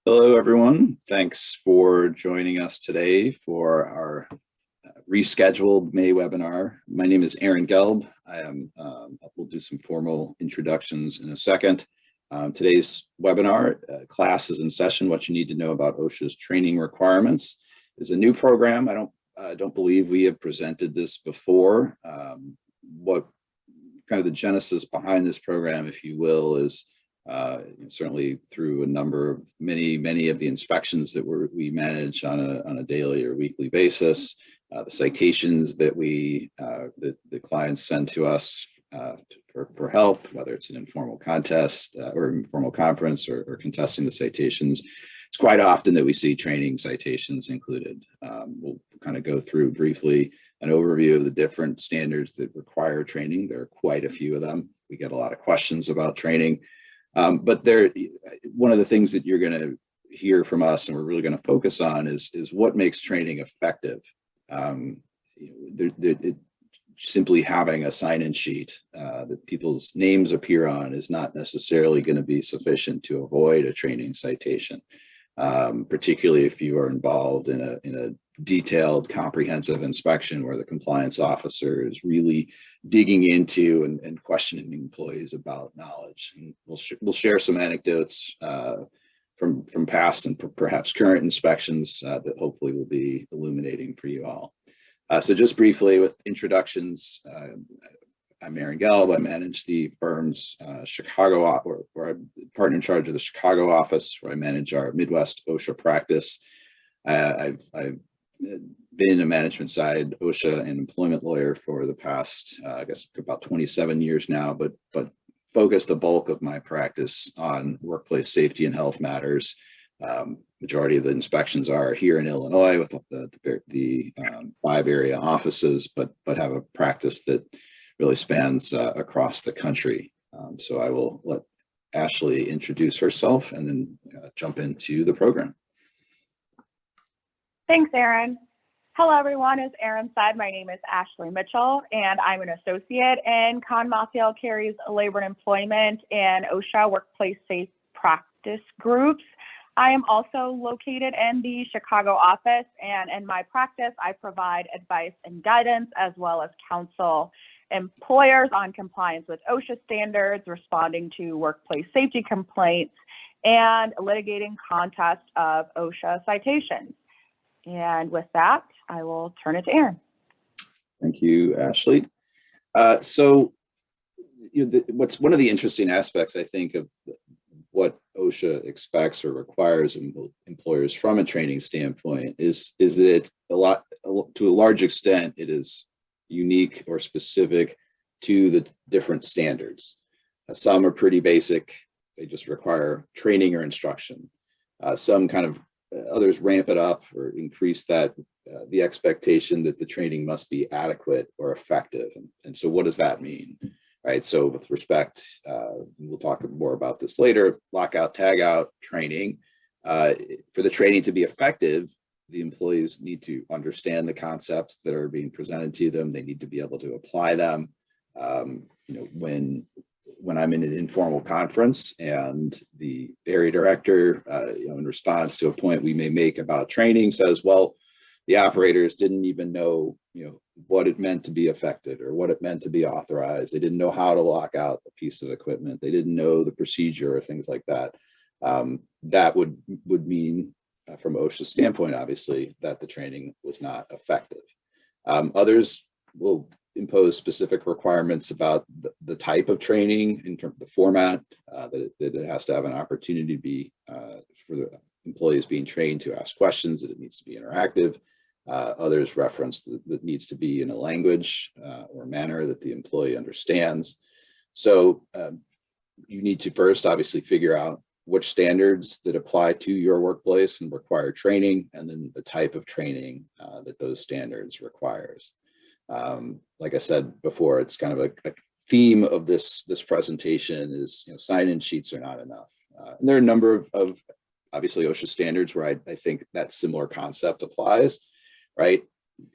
Hello, everyone. Thanks for joining us today for our rescheduled May webinar. My name is Aaron Gelb. We'll do some formal introductions in a second. Today's webinar, class is in session, what you need to know about OSHA's training requirements, is a new program. I don't believe we have presented this before. What kind of the genesis behind this program, if you will, is certainly through a number of many of the inspections that we manage on a daily or weekly basis, the citations that the clients send to us for help, whether it's an informal contest or informal conference or contesting the citations. It's quite often that we see training citations included. We'll kind of go through briefly an overview of the different standards that require training. There are quite a few of them. We get a lot of questions about training. But one of the things that you're going to hear from us, and we're really going to focus on, is what makes training effective. Simply having a sign-in sheet that people's names appear on is not necessarily going to be sufficient to avoid a training citation, particularly if you are involved in a detailed, comprehensive inspection where the compliance officer is really digging into and questioning employees about knowledge. And we'll share some anecdotes from past and perhaps current inspections that hopefully will be illuminating for you all. So just briefly with introductions, I'm Aaron Gelb. I manage the firm's Chicago, or I'm partner in charge of the Chicago office, where I manage our Midwest OSHA practice. I've been a management side OSHA and employment lawyer for the past, I guess, about 27 years now, but focused the bulk of my practice on workplace safety and health matters. Majority of the inspections are here in Illinois with the 5 area offices, but have a practice that really spans across the country. So I will let Ashley introduce herself and then jump into the program. Thanks, Aaron. Hello, everyone. As Aaron said, my name is Ashley Mitchell, and I'm an associate in Conn Carey's Labor and Employment and OSHA Workplace Safe Practice Groups. I am also located in the Chicago office, and in my practice, I provide advice and guidance as well as counsel employers on compliance with OSHA standards, responding to workplace safety complaints, and litigating contests of OSHA citations. And with that, I will turn it to Aaron. Thank you, Ashley. So what's one of the interesting aspects, I think, of what OSHA expects or requires employers from a training standpoint is that to a large extent, it is unique or specific to the different standards. Some are pretty basic. They just require training or instruction. Some kind of others ramp it up or increase the expectation that the training must be adequate or effective. And so what does that mean? Right. So with respect, we'll talk more about this later, lockout, tagout training. For the training to be effective, the employees need to understand the concepts that are being presented to them. They need to be able to apply them. When I'm in an informal conference and the area director, in response to a point we may make about training, says, well, the operators didn't even know, what it meant to be affected or what it meant to be authorized. They didn't know how to lock out a piece of equipment. They didn't know the procedure or things like that. That would mean, from OSHA's standpoint, obviously, that the training was not effective. Others will impose specific requirements about the type of training in terms of the format, that it has to have an opportunity to be for the employees being trained to ask questions, that it needs to be interactive. Others reference that it needs to be in a language or manner that the employee understands. So you need to first obviously figure out which standards that apply to your workplace and require training, and then the type of training that those standards requires. Like I said before, it's kind of a theme of this presentation is, sign-in sheets are not enough. And there are a number of obviously OSHA standards where I think that similar concept applies, right?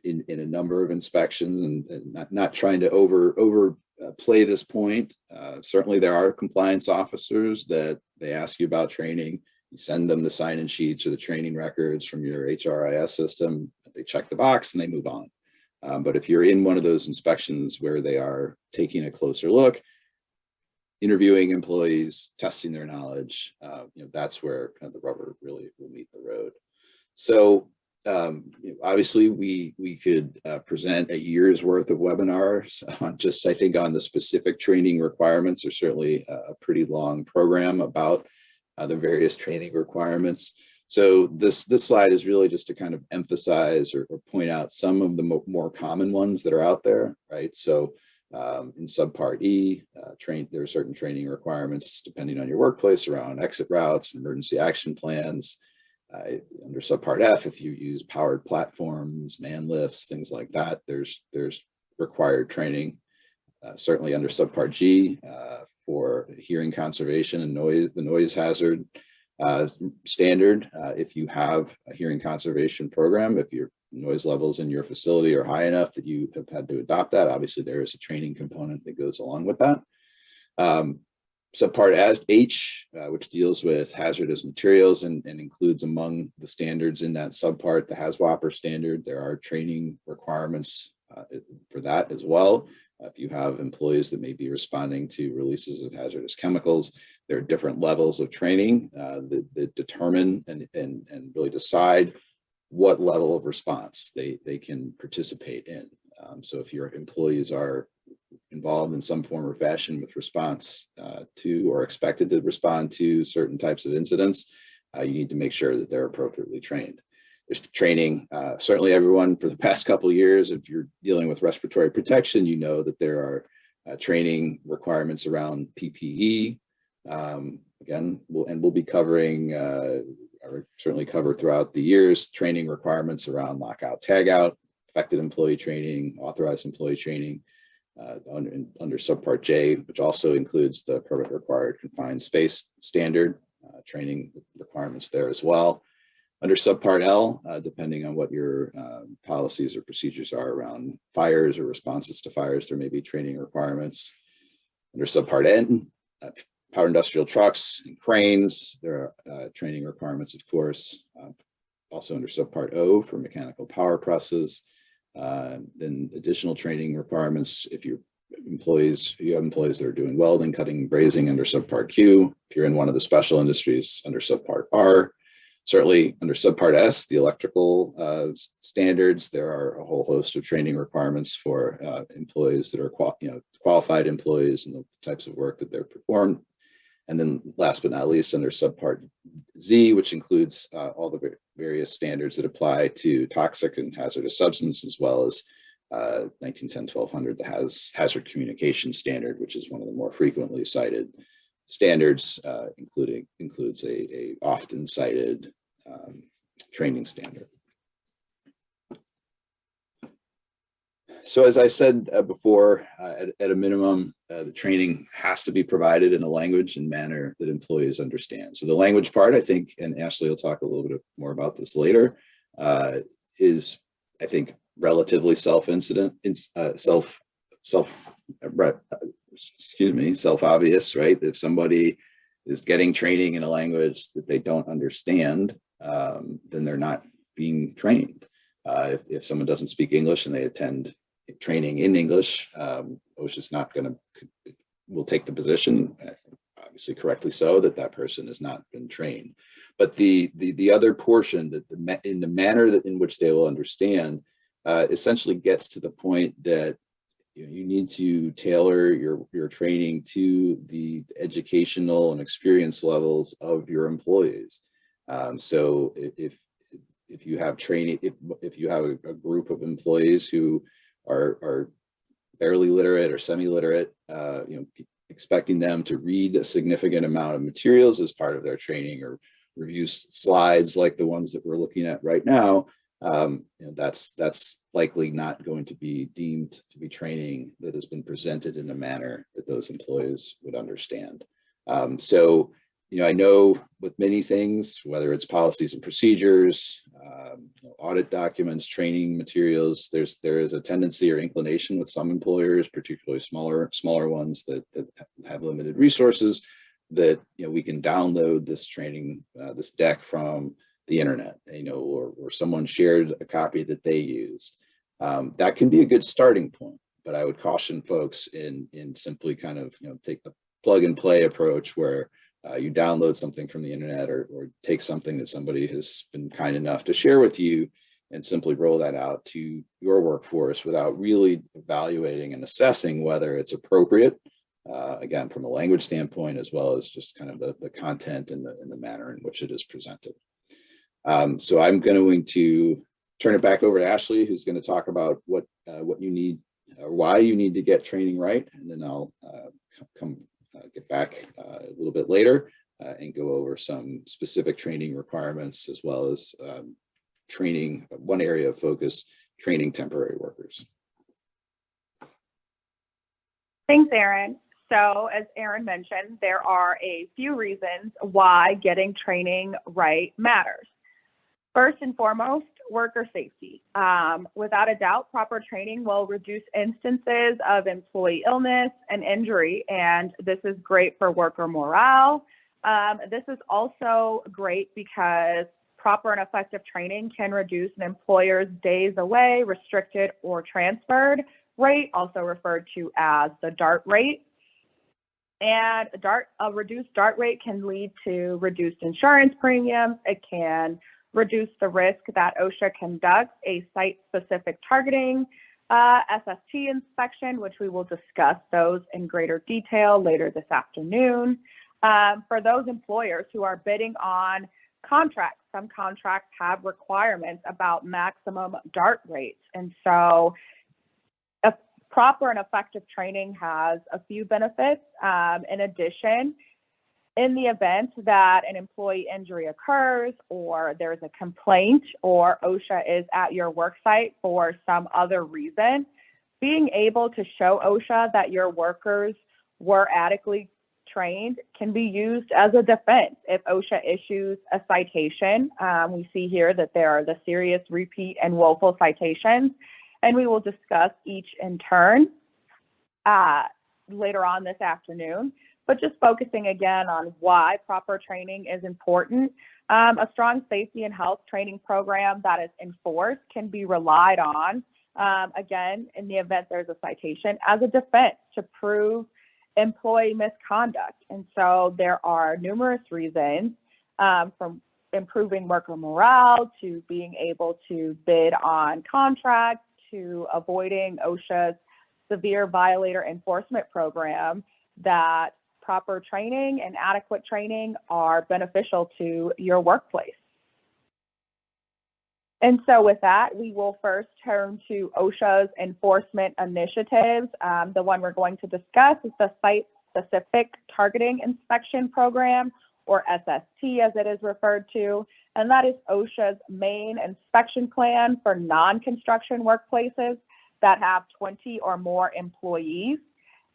In a number of inspections, and not trying to overplay this point. Certainly there are compliance officers that they ask you about training You send them the sign-in sheets or the training records from your HRIS system. They check the box and they move on. But if you're in one of those inspections where they are taking a closer look, interviewing employees, testing their knowledge, that's where kind of the rubber really will meet the road. So obviously we could present a year's worth of webinars on just, I think, on the specific training requirements. There's certainly a pretty long program about the various training requirements. So this slide is really just to kind of emphasize or point out some of the more common ones that are out there, right? So in subpart E, there are certain training requirements depending on your workplace around exit routes, emergency action plans. Under subpart F, if you use powered platforms, man lifts, things like that, there's required training. Certainly under subpart G, for hearing conservation and the noise hazard standard, if you have a hearing conservation program, if your noise levels in your facility are high enough that you have had to adopt that, obviously there is a training component that goes along with that. Subpart H, which deals with hazardous materials and includes among the standards in that subpart the HAZWOPER standard. There are training requirements for that as well. If you have employees that may be responding to releases of hazardous chemicals, there are different levels of training that determine and really decide what level of response they can participate in. So if your employees are involved in some form or fashion with response to or expected to respond to certain types of incidents, you need to make sure that they're appropriately trained. There's training, certainly everyone for the past couple of years, if you're dealing with respiratory protection, you know that there are training requirements around PPE. Again, we'll be covering, or certainly cover throughout the years, training requirements around lockout, tagout, affected employee training, authorized employee training, under subpart J, which also includes the permit required confined space standard, training requirements there as well. Under subpart L, depending on what your policies or procedures are around fires or responses to fires, there may be training requirements. Under subpart N, power industrial trucks and cranes, there are training requirements, of course. Also under subpart O for mechanical power presses. Then additional training requirements if you have employees that are doing welding, cutting, brazing under subpart Q. If you're in one of the special industries under subpart R. Certainly under subpart S, the electrical standards, there are a whole host of training requirements for employees that are qualified employees and the types of work that they're performed. And then last but not least, under subpart Z, which includes all the various standards that apply to toxic and hazardous substance, as well as 1910-1200, the hazard communication standard, which is one of the more frequently cited standards, includes a often cited training standard. So as I said before, at a minimum, the training has to be provided in a language and manner that employees understand. So the language part, I think, and Ashley will talk a little bit more about this later, is, I think, relatively self-obvious, right? If somebody is getting training in a language that they don't understand, then they're not being trained. If someone doesn't speak English and they attend training in English, OSHA's not going to, will take the position, obviously correctly so, that person has not been trained. But the other portion, that in the manner that in which they will understand, essentially gets to the point that you need to tailor your training to the educational and experience levels of your employees. So if you have training, if you have a group of employees who are barely literate or semi-literate, expecting them to read a significant amount of materials as part of their training or review slides like the ones that we're looking at right now, that's likely not going to be deemed to be training that has been presented in a manner that those employees would understand. So, I know with many things, whether it's policies and procedures, audit documents, training materials, there is a tendency or inclination with some employers, particularly smaller ones that have limited resources, that, we can download this training, this deck from the internet, or someone shared a copy that they used. That can be a good starting point, but I would caution folks in simply kind of, take the plug and play approach where you download something from the internet or take something that somebody has been kind enough to share with you and simply roll that out to your workforce without really evaluating and assessing whether it's appropriate, again, from a language standpoint, as well as just kind of the content and the manner in which it is presented. So I'm going to turn it back over to Ashley, who's going to talk about what you need or why you need to get training right. And then I'll get back a little bit later and go over some specific training requirements, as well as training, one area of focus, training temporary workers. Thanks, Aaron. So as Aaron mentioned, there are a few reasons why getting training right matters. First and foremost, worker safety. Without a doubt, proper training will reduce instances of employee illness and injury, and this is great for worker morale. This is also great because proper and effective training can reduce an employer's days away, restricted, or transferred rate, also referred to as the DART rate. And a reduced DART rate can lead to reduced insurance premiums. It can reduce the risk that OSHA conducts a site-specific targeting SST inspection, which we will discuss those in greater detail later this afternoon. For those employers who are bidding on contracts, some contracts have requirements about maximum DART rates. And so proper and effective training has a few benefits. In addition, in the event that an employee injury occurs or there's a complaint or OSHA is at your work site for some other reason, being able to show OSHA that your workers were adequately trained can be used as a defense if OSHA issues a citation. We see here that there are the serious, repeat, and willful citations, and we will discuss each in turn later on this afternoon. But just focusing again on why proper training is important. A strong safety and health training program that is enforced can be relied on, again, in the event there's a citation, as a defense to prove employee misconduct. And so there are numerous reasons, from improving worker morale to being able to bid on contracts to avoiding OSHA's severe violator enforcement program, that proper training and adequate training are beneficial to your workplace. And so with that, we will first turn to OSHA's enforcement initiatives. The one we're going to discuss is the Site-Specific Targeting Inspection Program, or SST as it is referred to, and that is OSHA's main inspection plan for non-construction workplaces that have 20 or more employees.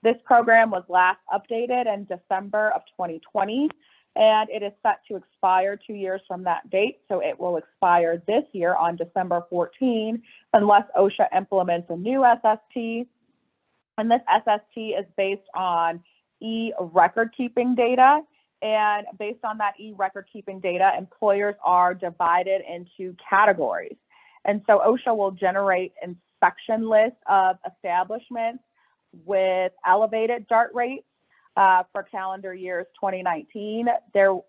This program was last updated in December of 2020, and it is set to expire 2 years from that date. So it will expire this year on December 14, unless OSHA implements a new SST. And this SST is based on e-record keeping data. And based on that e-record keeping data, employers are divided into categories. And so OSHA will generate inspection lists of establishments with elevated DART rates for calendar years 2019,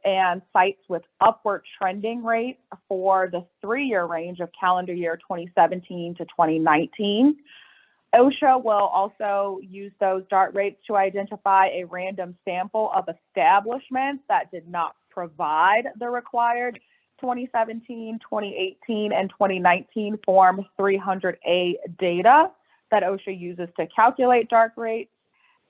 and sites with upward trending rates for the 3-year range of calendar year 2017 to 2019. OSHA will also use those DART rates to identify a random sample of establishments that did not provide the required 2017, 2018, and 2019 Form 300A data that OSHA uses to calculate DART rates.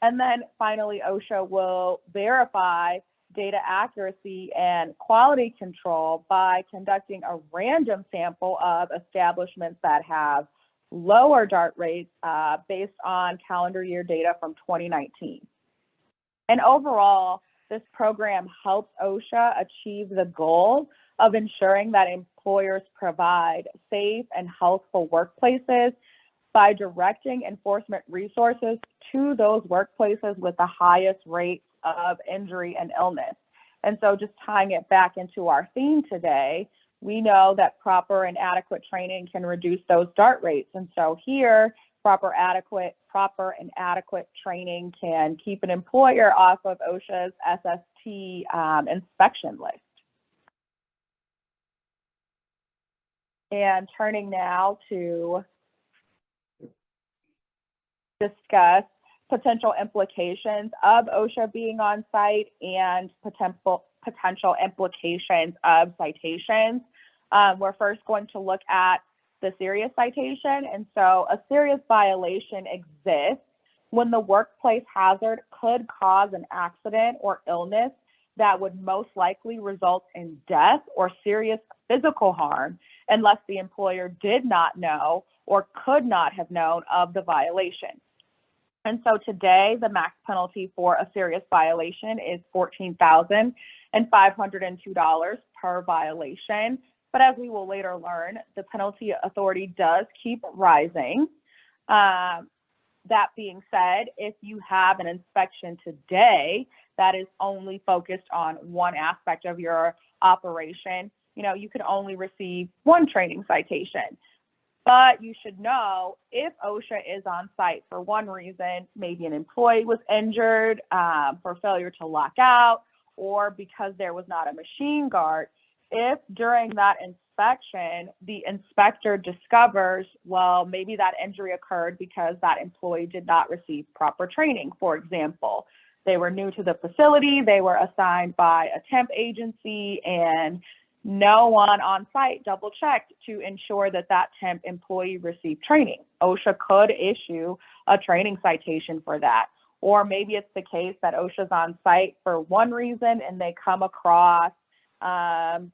And then finally, OSHA will verify data accuracy and quality control by conducting a random sample of establishments that have lower DART rates based on calendar year data from 2019. And overall, this program helps OSHA achieve the goal of ensuring that employers provide safe and healthful workplaces by directing enforcement resources to those workplaces with the highest rates of injury and illness. And so just tying it back into our theme today, we know that proper and adequate training can reduce those DART rates. And so here, proper and adequate training can keep an employer off of OSHA's SST inspection list. And turning now to discuss potential implications of OSHA being on site and potential implications of citations. We're first going to look at the serious citation. And so a serious violation exists when the workplace hazard could cause an accident or illness that would most likely result in death or serious physical harm unless the employer did not know or could not have known of the violation. And so today, the max penalty for a serious violation is $14,502 per violation. But as we will later learn, the penalty authority does keep rising. That being said, if you have an inspection today that is only focused on one aspect of your operation, you could only receive one training citation. But you should know if OSHA is on site for one reason, maybe an employee was injured for failure to lock out, or because there was not a machine guard, if during that inspection, the inspector discovers, well, maybe that injury occurred because that employee did not receive proper training. For example, they were new to the facility, they were assigned by a temp agency, and no one on site double checked to ensure that that temp employee received training. OSHA could issue a training citation for that. Or maybe it's the case that OSHA's on site for one reason and they come across, or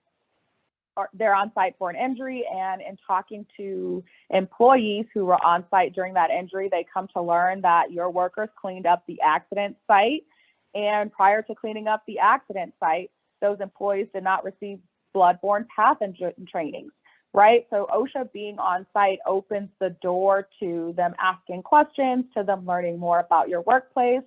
they're on site for an injury, and in talking to employees who were on site during that injury, they come to learn that your workers cleaned up the accident site. And prior to cleaning up the accident site, those employees did not receive bloodborne pathogen trainings, right? So OSHA being on site opens the door to them asking questions, to them learning more about your workplace,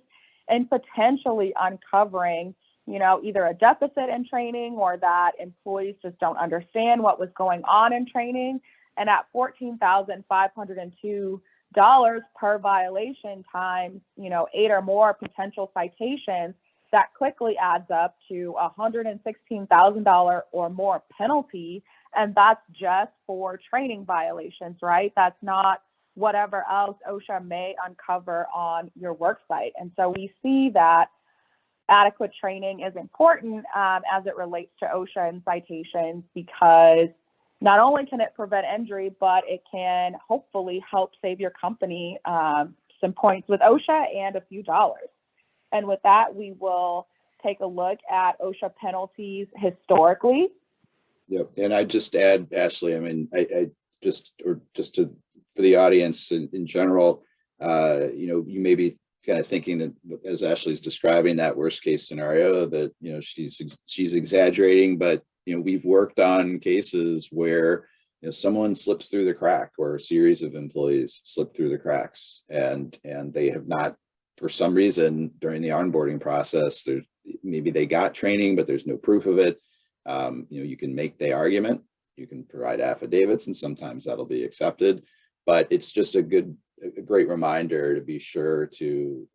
and potentially uncovering, either a deficit in training or that employees just don't understand what was going on in training. And at $14,502 per violation times, 8 or more potential citations, that quickly adds up to $116,000 or more penalty. And that's just for training violations, right? That's not whatever else OSHA may uncover on your work site. And so we see that adequate training is important as it relates to OSHA and citations, because not only can it prevent injury, but it can hopefully help save your company some points with OSHA and a few dollars. And with that, we will take a look at OSHA penalties historically. Yep, and I just add, Ashley, I mean, for the audience in general, you may be kind of thinking that as Ashley's describing that worst case scenario, that she's exaggerating, but we've worked on cases where someone slips through the crack, or a series of employees slip through the cracks, and they have not, for some reason during the onboarding process, maybe they got training, but there's no proof of it. You can make the argument, you can provide affidavits, and sometimes that'll be accepted. But it's just a great reminder to be sure to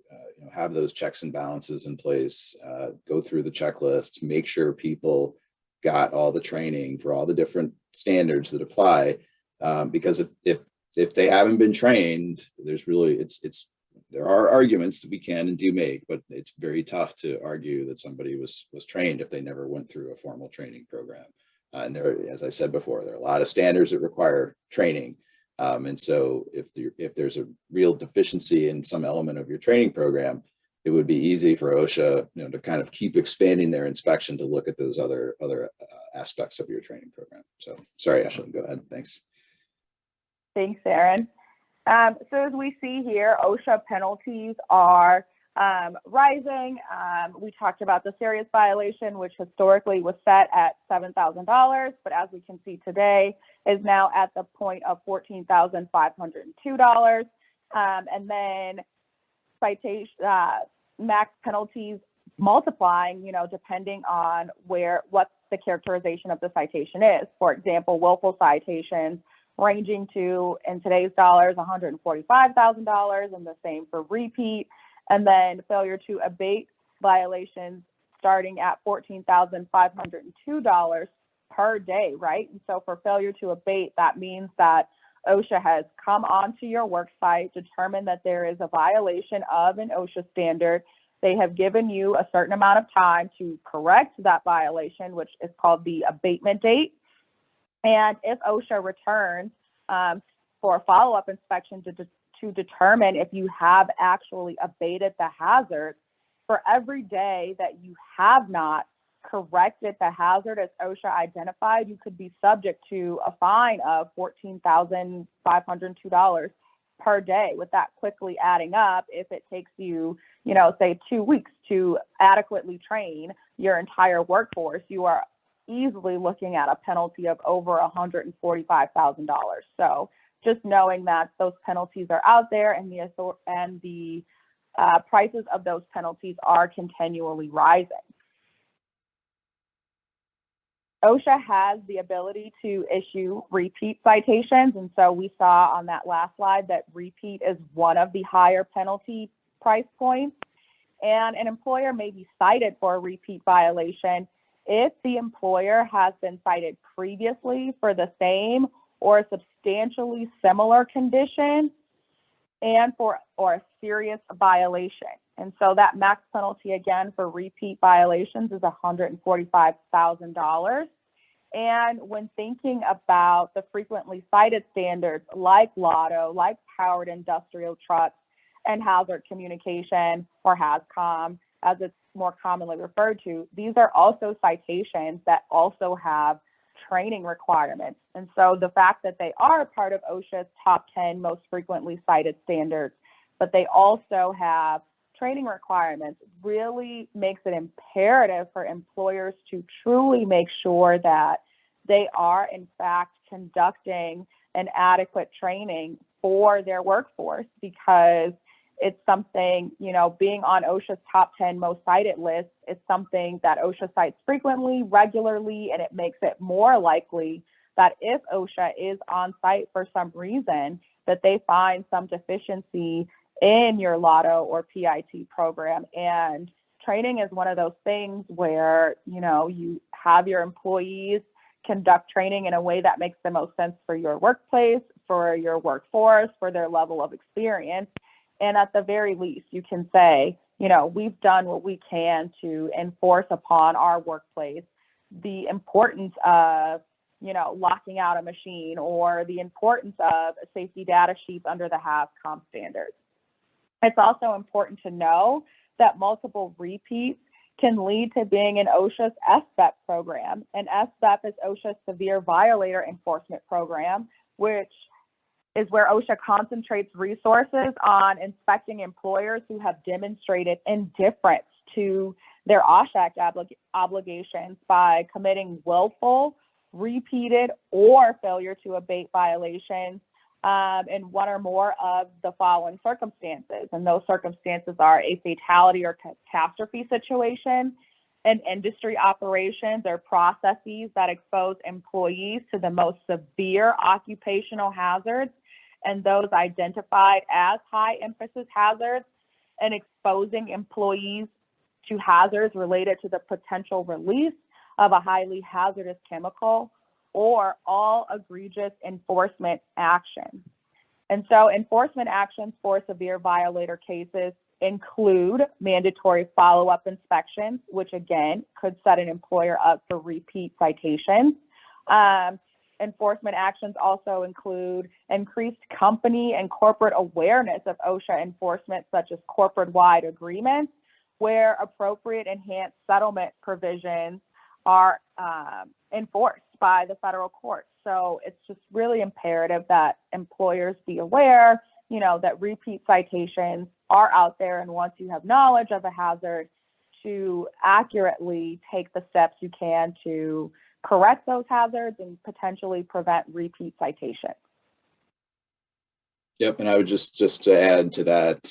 have those checks and balances in place, go through the checklist, make sure people got all the training for all the different standards that apply. Because if they haven't been trained, there are arguments that we can and do make, but it's very tough to argue that somebody was trained if they never went through a formal training program. And as I said before, there are a lot of standards that require training. And so if there's a real deficiency in some element of your training program, it would be easy for OSHA, to kind of keep expanding their inspection to look at those other aspects of your training program. So sorry, Ashley, go ahead. Thanks. Thanks, Aaron. So as we see here, OSHA penalties are rising. We talked about the serious violation, which historically was set at $7,000, but as we can see today, is now at the point of $14,502. And then citation max penalties multiplying, depending on what the characterization of the citation is. For example, willful citations ranging to, in today's dollars, $145,000, and the same for repeat, and then failure to abate violations starting at $14,502 per day, right? And so for failure to abate, that means that OSHA has come onto your work site, determined that there is a violation of an OSHA standard. They have given you a certain amount of time to correct that violation, which is called the abatement date. And if OSHA returns for a follow-up inspection to determine if you have actually abated the hazard, for every day that you have not corrected the hazard as OSHA identified, you could be subject to a fine of $14,502 per day, with that quickly adding up. If it takes you, say 2 weeks to adequately train your entire workforce, you are easily looking at a penalty of over $145,000. So just knowing that those penalties are out there, and the prices of those penalties are continually rising. OSHA has the ability to issue repeat citations, and so we saw on that last slide that repeat is one of the higher penalty price points, and an employer may be cited for a repeat violation if the employer has been cited previously for the same or substantially similar condition and or a serious violation. And so that max penalty, again, for repeat violations is $145,000. And when thinking about the frequently cited standards like LOTO, like powered industrial trucks, and hazard communication, or HAZCOM, as it's more commonly referred to, these are also citations that also have training requirements. And so the fact that they are part of OSHA's top 10 most frequently cited standards, but they also have training requirements, really makes it imperative for employers to truly make sure that they are in fact conducting an adequate training for their workforce, because it's something, being on OSHA's top 10 most cited list is something that OSHA cites frequently, regularly, and it makes it more likely that if OSHA is on site for some reason, that they find some deficiency in your LOTO or PIT program. And training is one of those things where, you have your employees conduct training in a way that makes the most sense for your workplace, for your workforce, for their level of experience. And at the very least, you can say, we've done what we can to enforce upon our workplace the importance of, locking out a machine, or the importance of a safety data sheet under the HAZCOM standards. It's also important to know that multiple repeats can lead to being in OSHA's SBEP program. And SBEP is OSHA's Severe Violator Enforcement Program, which is where OSHA concentrates resources on inspecting employers who have demonstrated indifference to their OSHA Act obligations by committing willful, repeated, or failure to abate violations in one or more of the following circumstances. And those circumstances are a fatality or catastrophe situation, an industry operations or processes that expose employees to the most severe occupational hazards and those identified as high emphasis hazards, and exposing employees to hazards related to the potential release of a highly hazardous chemical, or all egregious enforcement action. And so enforcement actions for severe violator cases include mandatory follow-up inspections, which again could set an employer up for repeat citations. Enforcement actions also include increased company and corporate awareness of OSHA enforcement, such as corporate-wide agreements, where appropriate enhanced settlement provisions are enforced by the federal courts. So it's just really imperative that employers be aware, that repeat citations are out there, and once you have knowledge of a hazard, to accurately take the steps you can to correct those hazards and potentially prevent repeat citations. Yep, and I would just to add to that,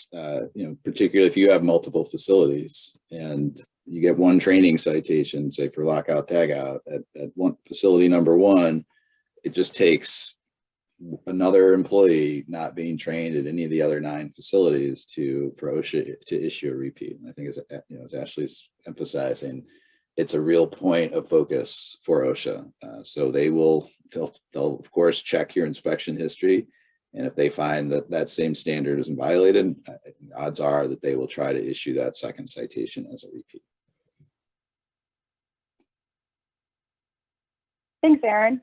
particularly if you have multiple facilities and you get one training citation, say for lockout tagout at one facility number one, it just takes another employee not being trained at any of the other 9 facilities for OSHA to issue a repeat. And I think as Ashley's emphasizing, it's a real point of focus for OSHA. So they'll of course check your inspection history. And if they find that that same standard isn't violated, odds are that they will try to issue that second citation as a repeat. Thanks, Aaron.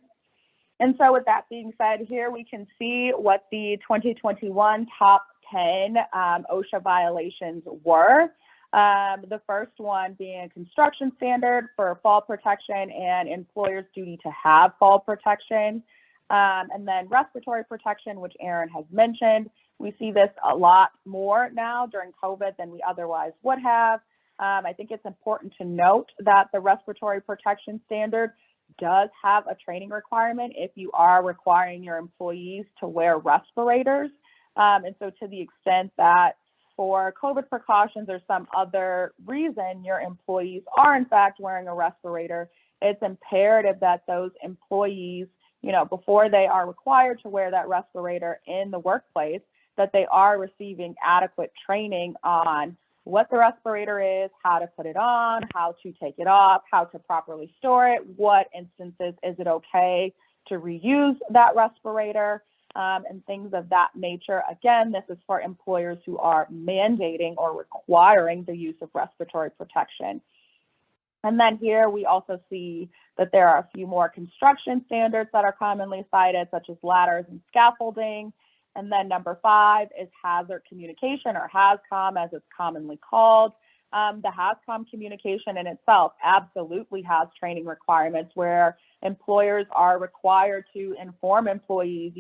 And so with that being said, here we can see what the 2021 top 10 OSHA violations were. The first one being a construction standard for fall protection and employers' duty to have fall protection. And then respiratory protection, which Aaron has mentioned. We see this a lot more now during COVID than we otherwise would have. I think it's important to note that the respiratory protection standard does have a training requirement if you are requiring your employees to wear respirators. And so to the extent that for COVID precautions or some other reason your employees are in fact wearing a respirator, it's imperative that those employees, before they are required to wear that respirator in the workplace, that they are receiving adequate training on what the respirator is, how to put it on, how to take it off, how to properly store it, what instances is it okay to reuse that respirator, and things of that nature. Again, this is for employers who are mandating or requiring the use of respiratory protection. And then here we also see that there are a few more construction standards that are commonly cited, such as ladders and scaffolding. And then number 5 is hazard communication, or HAZCOM as it's commonly called. The HAZCOM communication in itself absolutely has training requirements where employers are required to inform employees,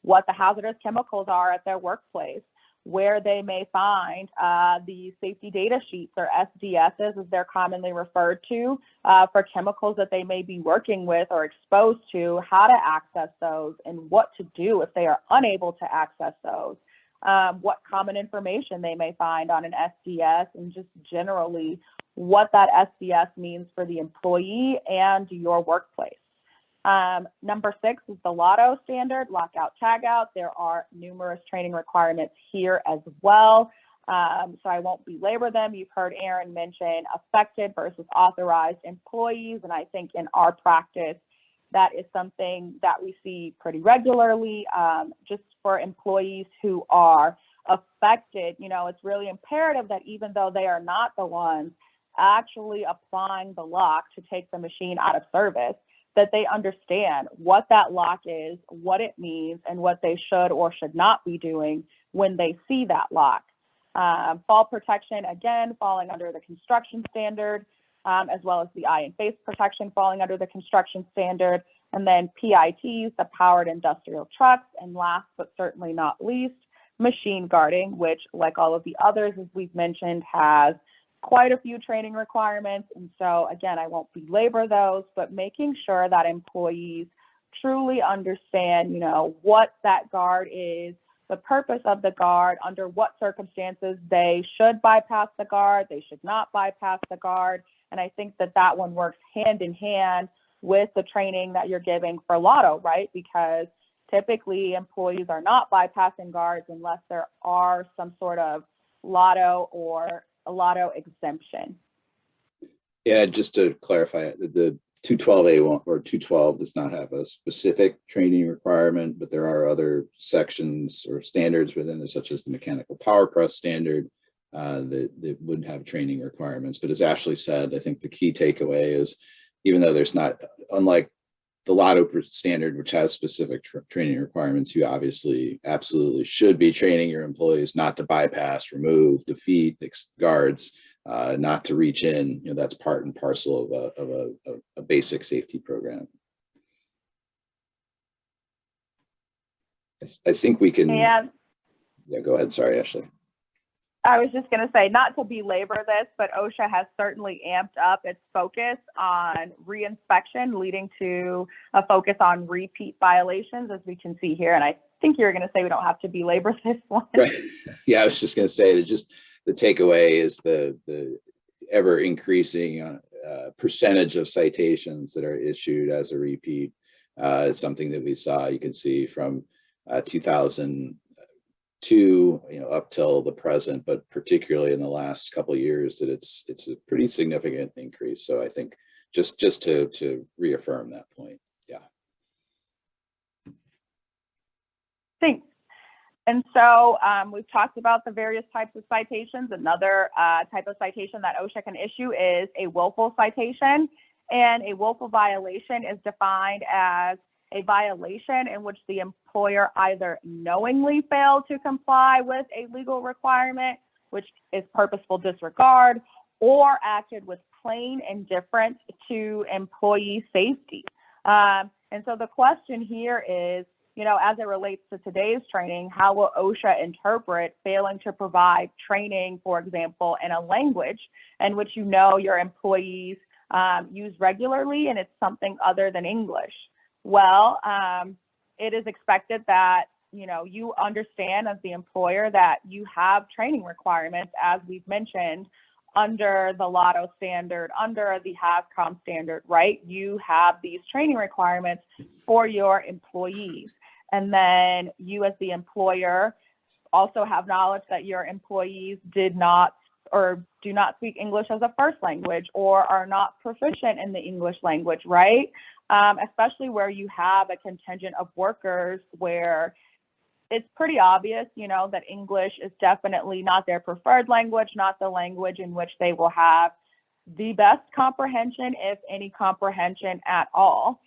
what the hazardous chemicals are at their workplace, where they may find the safety data sheets, or SDSs as they're commonly referred to, for chemicals that they may be working with or exposed to, how to access those and what to do if they are unable to access those, what common information they may find on an SDS, and just generally what that SDS means for the employee and your workplace. Number 6 is the LOTO standard, lockout tagout. There are numerous training requirements here as well. So I won't belabor them. You've heard Aaron mention affected versus authorized employees. And I think in our practice, that is something that we see pretty regularly. Just for employees who are affected, it's really imperative that even though they are not the ones actually applying the lock to take the machine out of service, that they understand what that lock is, what it means, and what they should or should not be doing when they see that lock. Fall protection, again, falling under the construction standard, as well as the eye and face protection falling under the construction standard, and then PITs, the powered industrial trucks, and last but certainly not least, machine guarding, which, like all of the others, as we've mentioned, has quite a few training requirements. And so again, I won't belabor those, but making sure that employees truly understand, what that guard is, the purpose of the guard, under what circumstances they should bypass the guard, they should not bypass the guard. And I think that that one works hand in hand with the training that you're giving for LOTO, right? Because typically employees are not bypassing guards unless there are some sort of LOTO or a LOTO exemption. Yeah, just to clarify, the 212A1 or 212 does not have a specific training requirement, but there are other sections or standards within it, such as the mechanical power press standard, that would have training requirements. But as Ashley said, I think the key takeaway is, even though there's not, unlike the LOTO standard, which has specific training requirements, you obviously absolutely should be training your employees not to bypass, remove, defeat guards, not to reach in. That's part and parcel of a basic safety program. I think we can. Yeah, go ahead. Sorry, Ashley. I was just going to say, not to belabor this, but OSHA has certainly amped up its focus on reinspection, leading to a focus on repeat violations, as we can see here. And I think you're going to say we don't have to belabor this one. Right. Yeah, I was just going to say that just the takeaway is the ever increasing percentage of citations that are issued as a repeat. It's something that we saw, you can see from 2002, up till the present, but particularly in the last couple of years, that it's a pretty significant increase. So I think just to reaffirm that point. Yeah. Thanks. And so we've talked about the various types of citations. Another type of citation that OSHA can issue is a willful citation. And a willful violation is defined as a violation in which the employer either knowingly failed to comply with a legal requirement, which is purposeful disregard, or acted with plain indifference to employee safety. And so the question here is, as it relates to today's training, how will OSHA interpret failing to provide training, for example, in a language in which your employees use regularly and it's something other than English? Well, it is expected that, you understand as the employer that you have training requirements, as we've mentioned, under the LOTO standard, under the HASCOM standard, right? You have these training requirements for your employees. And then you as the employer also have knowledge that your employees did not or do not speak English as a first language or are not proficient in the English language, right? Especially where you have a contingent of workers where it's pretty obvious, that English is definitely not their preferred language, not the language in which they will have the best comprehension, if any comprehension at all.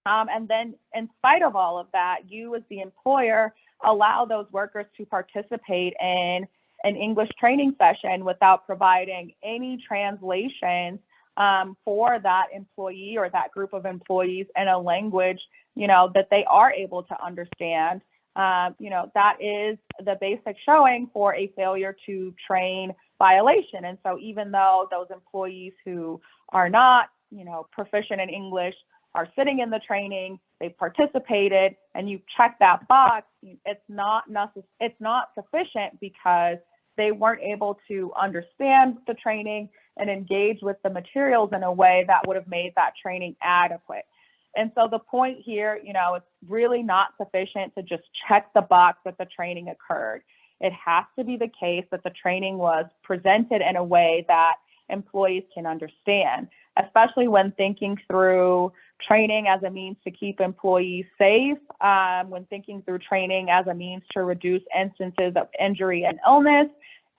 And then in spite of all of that, you as the employer allow those workers to participate in an English training session without providing any translations for that employee or that group of employees in a language, that they are able to understand. That is the basic showing for a failure to train violation. And so even though those employees who are not, proficient in English are sitting in the training, they participated, and you check that box, it's not sufficient because they weren't able to understand the training and engage with the materials in a way that would have made that training adequate. And so the point here, it's really not sufficient to just check the box that the training occurred. It has to be the case that the training was presented in a way that employees can understand, especially when thinking through training as a means to keep employees safe, when thinking through training as a means to reduce instances of injury and illness,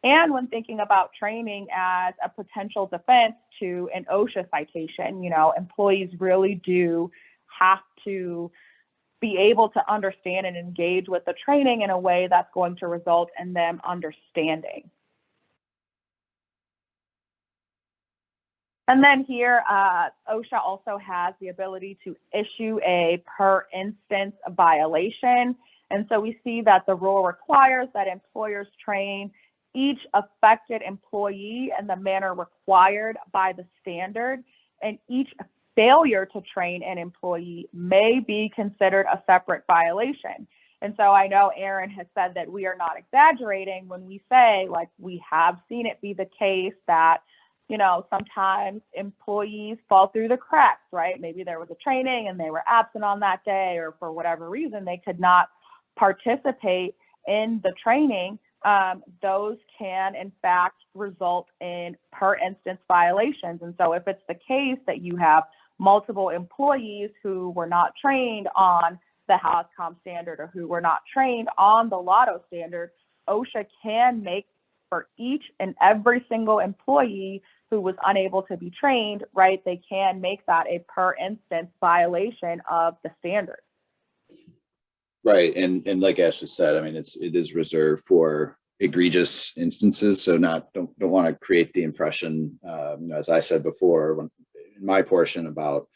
and when thinking about training as a potential defense to an OSHA citation. Employees really do have to be able to understand and engage with the training in a way that's going to result in them understanding. And then here, OSHA also has the ability to issue a per instance violation. And so we see that the rule requires that employers train each affected employee in the manner required by the standard, and each failure to train an employee may be considered a separate violation. And so I know Aaron has said that we are not exaggerating when we say, we have seen it be the case that sometimes employees fall through the cracks, right? Maybe there was a training and they were absent on that day, or for whatever reason, they could not participate in the training. Those can, in fact, result in per instance violations. And so if it's the case that you have multiple employees who were not trained on the HASCOM standard or who were not trained on the LOTO standard, OSHA can make for each and every single employee who was unable to be trained, right, they can make that a per instance violation of the standard. Right, and like Ashley said, I mean, it is reserved for egregious instances. So don't want to create the impression, as I said before, in my portion about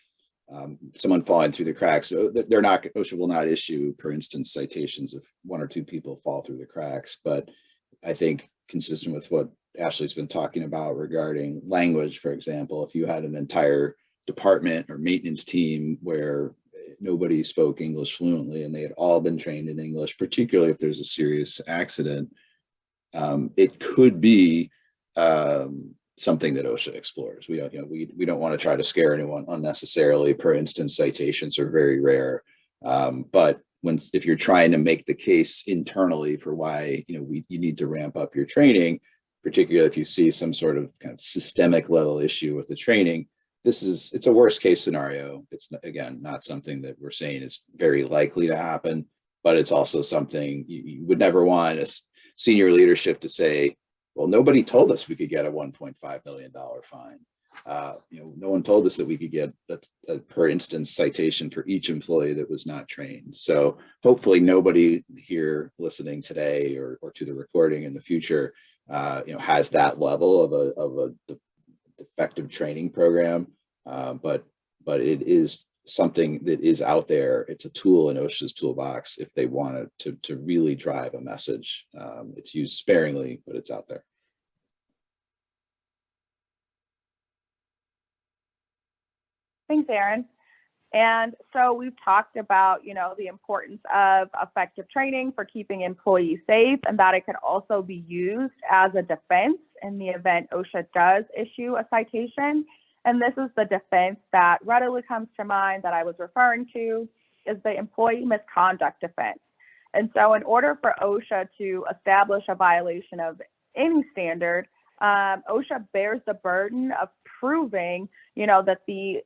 someone falling through the cracks. OSHA will not issue per instance citations if one or two people fall through the cracks. But I think consistent with what Ashley's been talking about regarding language. For example, if you had an entire department or maintenance team where nobody spoke English fluently and they had all been trained in English, particularly if there's a serious accident, it could be something that OSHA explores. We don't want to try to scare anyone unnecessarily. Per instance, citations are very rare, but if you're trying to make the case internally for why you need to ramp up your training, particularly if you see some sort of kind of systemic level issue with the training, it's a worst case scenario. It's, again, not something that we're saying is very likely to happen, but it's also something you would never want a senior leadership to say, well, nobody told us we could get a $1.5 million fine. No one told us that we could get a per instance citation for each employee that was not trained. So hopefully nobody here listening today or to the recording in the future, has that level of a effective training program. But it is something that is out there. It's a tool in OSHA's toolbox if they want to really drive a message. It's used sparingly, but it's out there. Thanks, Aaron. And so we've talked about, the importance of effective training for keeping employees safe, and that it can also be used as a defense in the event OSHA does issue a citation. And this is the defense that readily comes to mind that I was referring to, is the employee misconduct defense. And so in order for OSHA to establish a violation of any standard, OSHA bears the burden of proving, that the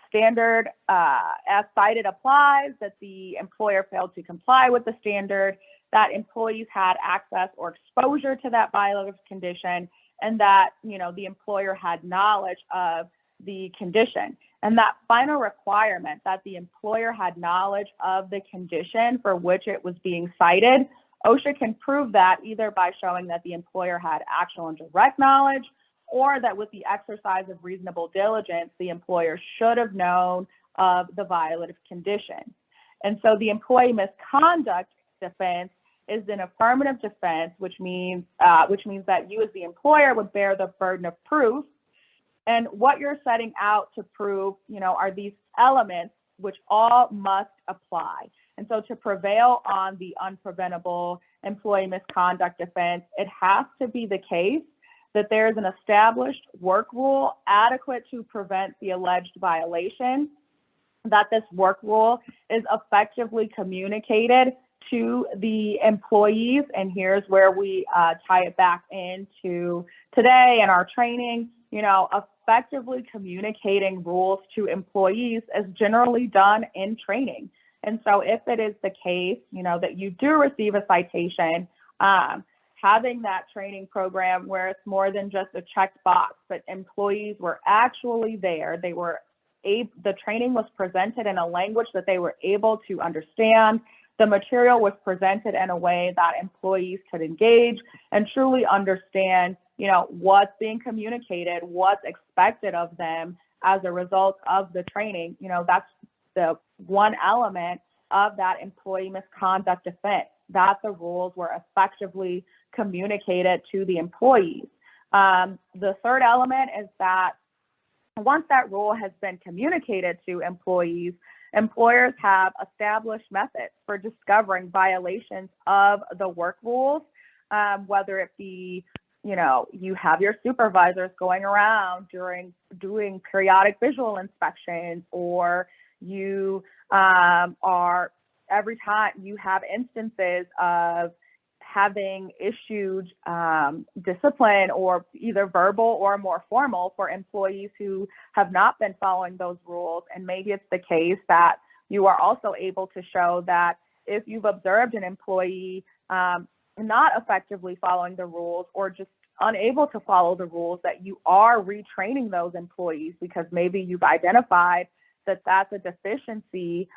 standard as cited applies, that the employer failed to comply with the standard, that employees had access or exposure to that violative condition, and that, the employer had knowledge of the condition. And that final requirement, that the employer had knowledge of the condition for which it was being cited, OSHA can prove that either by showing that the employer had actual and direct knowledge, or that with the exercise of reasonable diligence, the employer should have known of the violative condition. And so the employee misconduct defense is an affirmative defense, which means that you as the employer would bear the burden of proof. And what you're setting out to prove, are these elements which all must apply. And so to prevail on the unpreventable employee misconduct defense, it has to be the case that there is an established work rule adequate to prevent the alleged violation, that this work rule is effectively communicated to the employees. And here's where we tie it back into today and our training. Effectively communicating rules to employees is generally done in training. And so if it is the case, that you do receive a citation, having that training program where it's more than just a checked box, but employees were actually there. The training was presented in a language that they were able to understand. The material was presented in a way that employees could engage and truly understand, what's being communicated, what's expected of them as a result of the training. That's the one element of that employee misconduct defense, that the rules were effectively communicated to the employees. The third element is that once that rule has been communicated to employees, employers have established methods for discovering violations of the work rules, whether it be, you have your supervisors going around doing periodic visual inspections, or you are, every time you have instances of having issued discipline, or either verbal or more formal, for employees who have not been following those rules. And maybe it's the case that you are also able to show that if you've observed an employee not effectively following the rules, or just unable to follow the rules, that you are retraining those employees, because maybe you've identified that that's a deficiency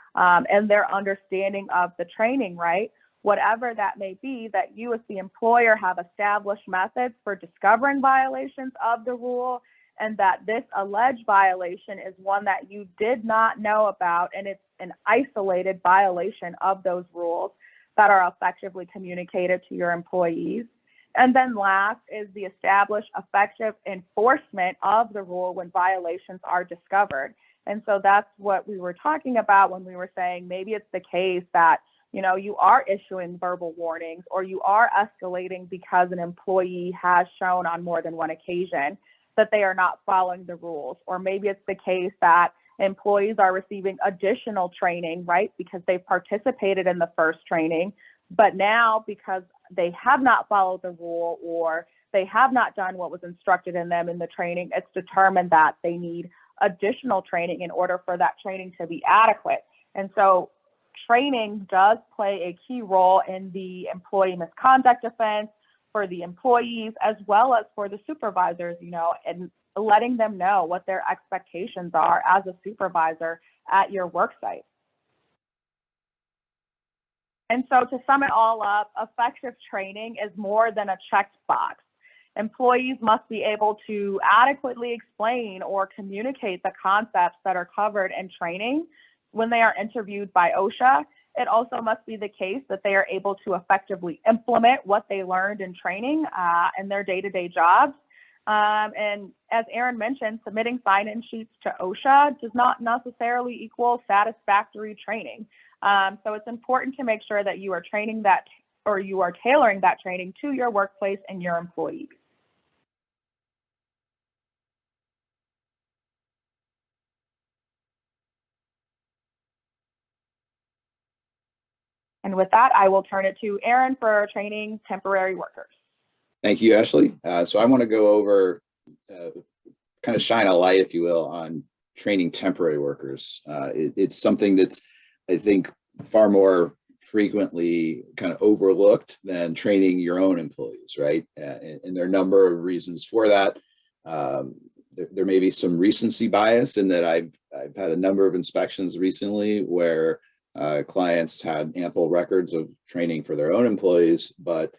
in their understanding of the training, right? Whatever that may be, that you as the employer have established methods for discovering violations of the rule, and that this alleged violation is one that you did not know about, and it's an isolated violation of those rules that are effectively communicated to your employees. And then last is the establish effective enforcement of the rule when violations are discovered. And so that's what we were talking about when we were saying maybe it's the case that, you are issuing verbal warnings or you are escalating because an employee has shown on more than one occasion that they are not following the rules. Or maybe it's the case that employees are receiving additional training, right, because they've participated in the first training, but now because they have not followed the rule or they have not done what was instructed in them in the training, it's determined that they need additional training in order for that training to be adequate. And so training does play a key role in the employee misconduct offense for the employees as well as for the supervisors, and letting them know what their expectations are as a supervisor at your work site. And so to sum it all up, effective training is more than a checked box. Employees must be able to adequately explain or communicate the concepts that are covered in training when they are interviewed by OSHA. It also must be the case that they are able to effectively implement what they learned in training in their day-to-day jobs. And as Aaron mentioned, submitting sign-in sheets to OSHA does not necessarily equal satisfactory training. So it's important to make sure that you are training that, or you are tailoring that training to your workplace and your employees. And with that, I will turn it to Aaron for training temporary workers. Thank you, Ashley. So I want to go over, kind of shine a light, if you will, on training temporary workers. It's something that's, I think, far more frequently kind of overlooked than training your own employees, right? And there are a number of reasons for that. There may be some recency bias in that I've had a number of inspections recently where clients had ample records of training for their own employees, but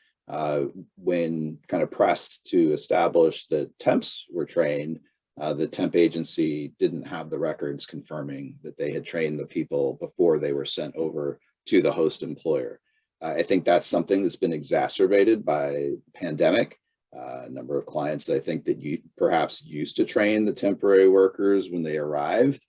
when kind of pressed to establish that temps were trained, the temp agency didn't have the records confirming that they had trained the people before they were sent over to the host employer. I think that's something that's been exacerbated by the pandemic. A number of clients, I think, that you perhaps used to train the temporary workers when they arrived,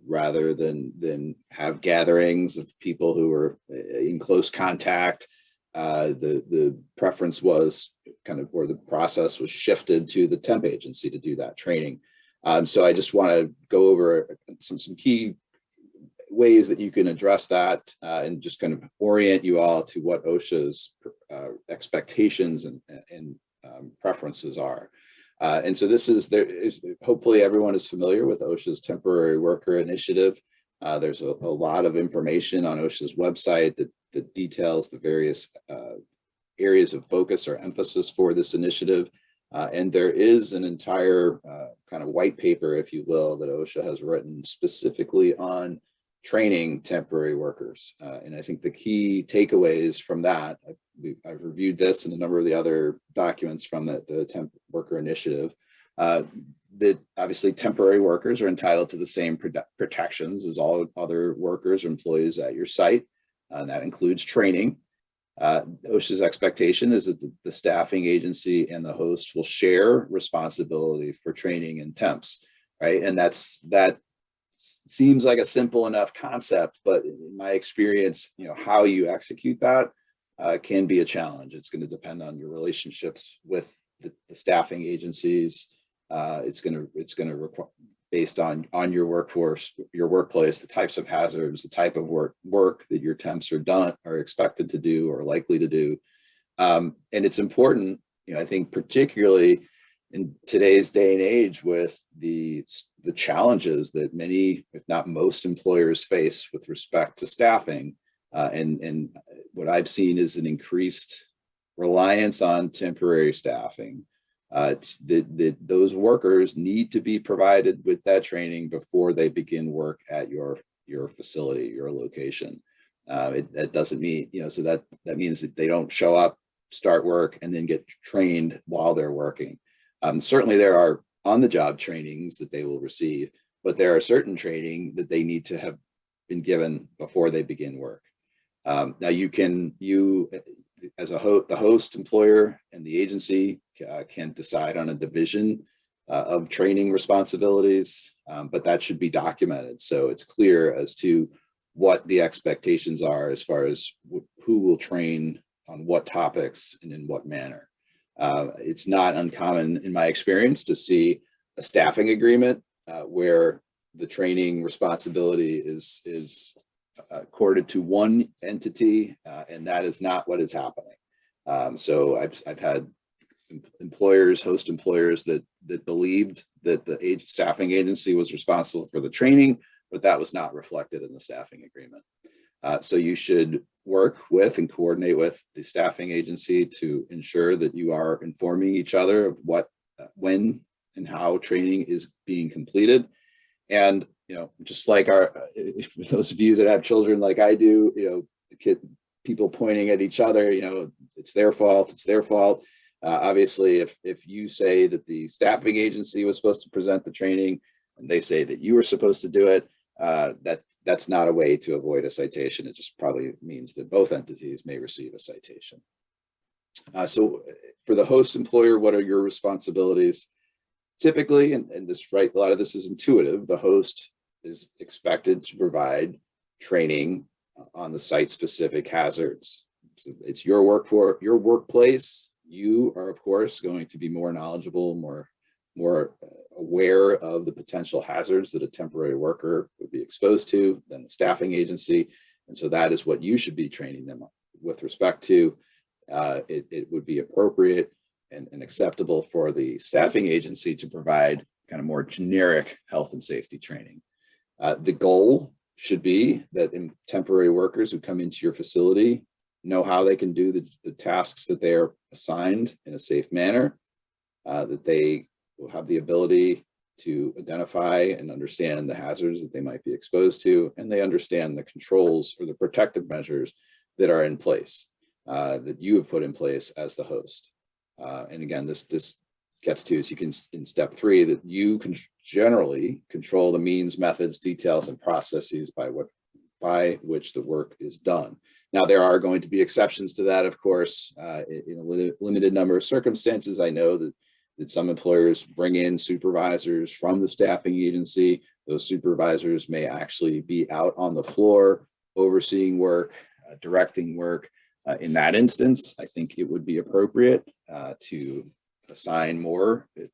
rather than have gatherings of people who were in close contact. The preference was kind of, or the process was shifted to the temp agency to do that training. So I just want to go over some key ways that you can address that and just kind of orient you all to what OSHA's expectations and preferences are. And so hopefully everyone is familiar with OSHA's temporary worker initiative. There's a lot of information on OSHA's website that details the various areas of focus or emphasis for this initiative. And there is an entire kind of white paper, if you will, that OSHA has written specifically on training temporary workers. And I think the key takeaways from that, I've reviewed this and a number of the other documents from the temp worker initiative, that obviously temporary workers are entitled to the same protections as all other workers or employees at your site. And that includes training. OSHA's expectation is that the staffing agency and the host will share responsibility for training and temps, right? And that seems like a simple enough concept, but in my experience, how you execute that can be a challenge. It's going to depend on your relationships with the staffing agencies. It's going to require, based on your workforce, your workplace, the types of hazards, the type of work that your temps are expected to do or likely to do. And it's important, I think, particularly in today's day and age with the challenges that many, if not most, employers face with respect to staffing. And what I've seen is an increased reliance on temporary staffing. Those workers need to be provided with that training before they begin work at your facility, your location. That doesn't mean, so that means that they don't show up, start work, and then get trained while they're working. Certainly there are on-the-job trainings that they will receive, but there are certain training that they need to have been given before they begin work. Now the host employer and the agency can decide on a division of training responsibilities, but that should be documented so it's clear as to what the expectations are as far as who will train on what topics and in what manner. It's not uncommon in my experience to see a staffing agreement where the training responsibility is accorded to one entity, and that is not what is happening. So I've had host employers that believed that the staffing agency was responsible for the training, but that was not reflected in the staffing agreement. So you should work with and coordinate with the staffing agency to ensure that you are informing each other of what, when, and how training is being completed. And just like for those of you that have children like I do, people pointing at each other, it's their fault, it's their fault. Obviously, if you say that the staffing agency was supposed to present the training and they say that you were supposed to do it, that's not a way to avoid a citation. It just probably means that both entities may receive a citation. So for the host employer, what are your responsibilities? Typically, and this, right, a lot of this is intuitive, the host is expected to provide training on the site-specific hazards. So it's your workplace. You are, of course, going to be more knowledgeable, more aware of the potential hazards that a temporary worker would be exposed to than the staffing agency. And so that is what you should be training them with respect to. It would be appropriate and acceptable for the staffing agency to provide kind of more generic health and safety training. The goal should be that temporary workers who come into your facility know how they can do the tasks that they are assigned in a safe manner, that they will have the ability to identify and understand the hazards that they might be exposed to, and they understand the controls or the protective measures that are in place, that you have put in place as the host. And again, this gets to, as you can in step 3, that you can generally control the means, methods, details, and processes by which the work is done. Now, there are going to be exceptions to that, of course, in a limited number of circumstances. I know that some employers bring in supervisors from the staffing agency. Those supervisors may actually be out on the floor overseeing work, directing work. In that instance, I think it would be appropriate to assign more, if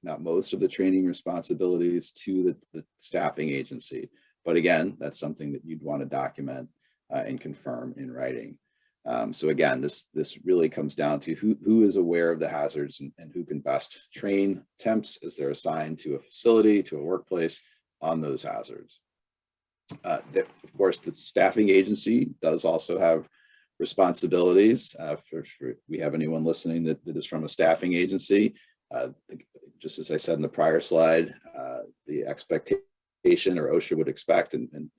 not most, of the training responsibilities to the staffing agency. But again, that's something that you'd want to document and confirm in writing. So again, this really comes down to who is aware of the hazards and who can best train temps as they're assigned to a facility, to a workplace on those hazards. Of course, the staffing agency does also have responsibilities. If we have anyone listening that is from a staffing agency, just as I said in the prior slide, the expectation, or OSHA would expect and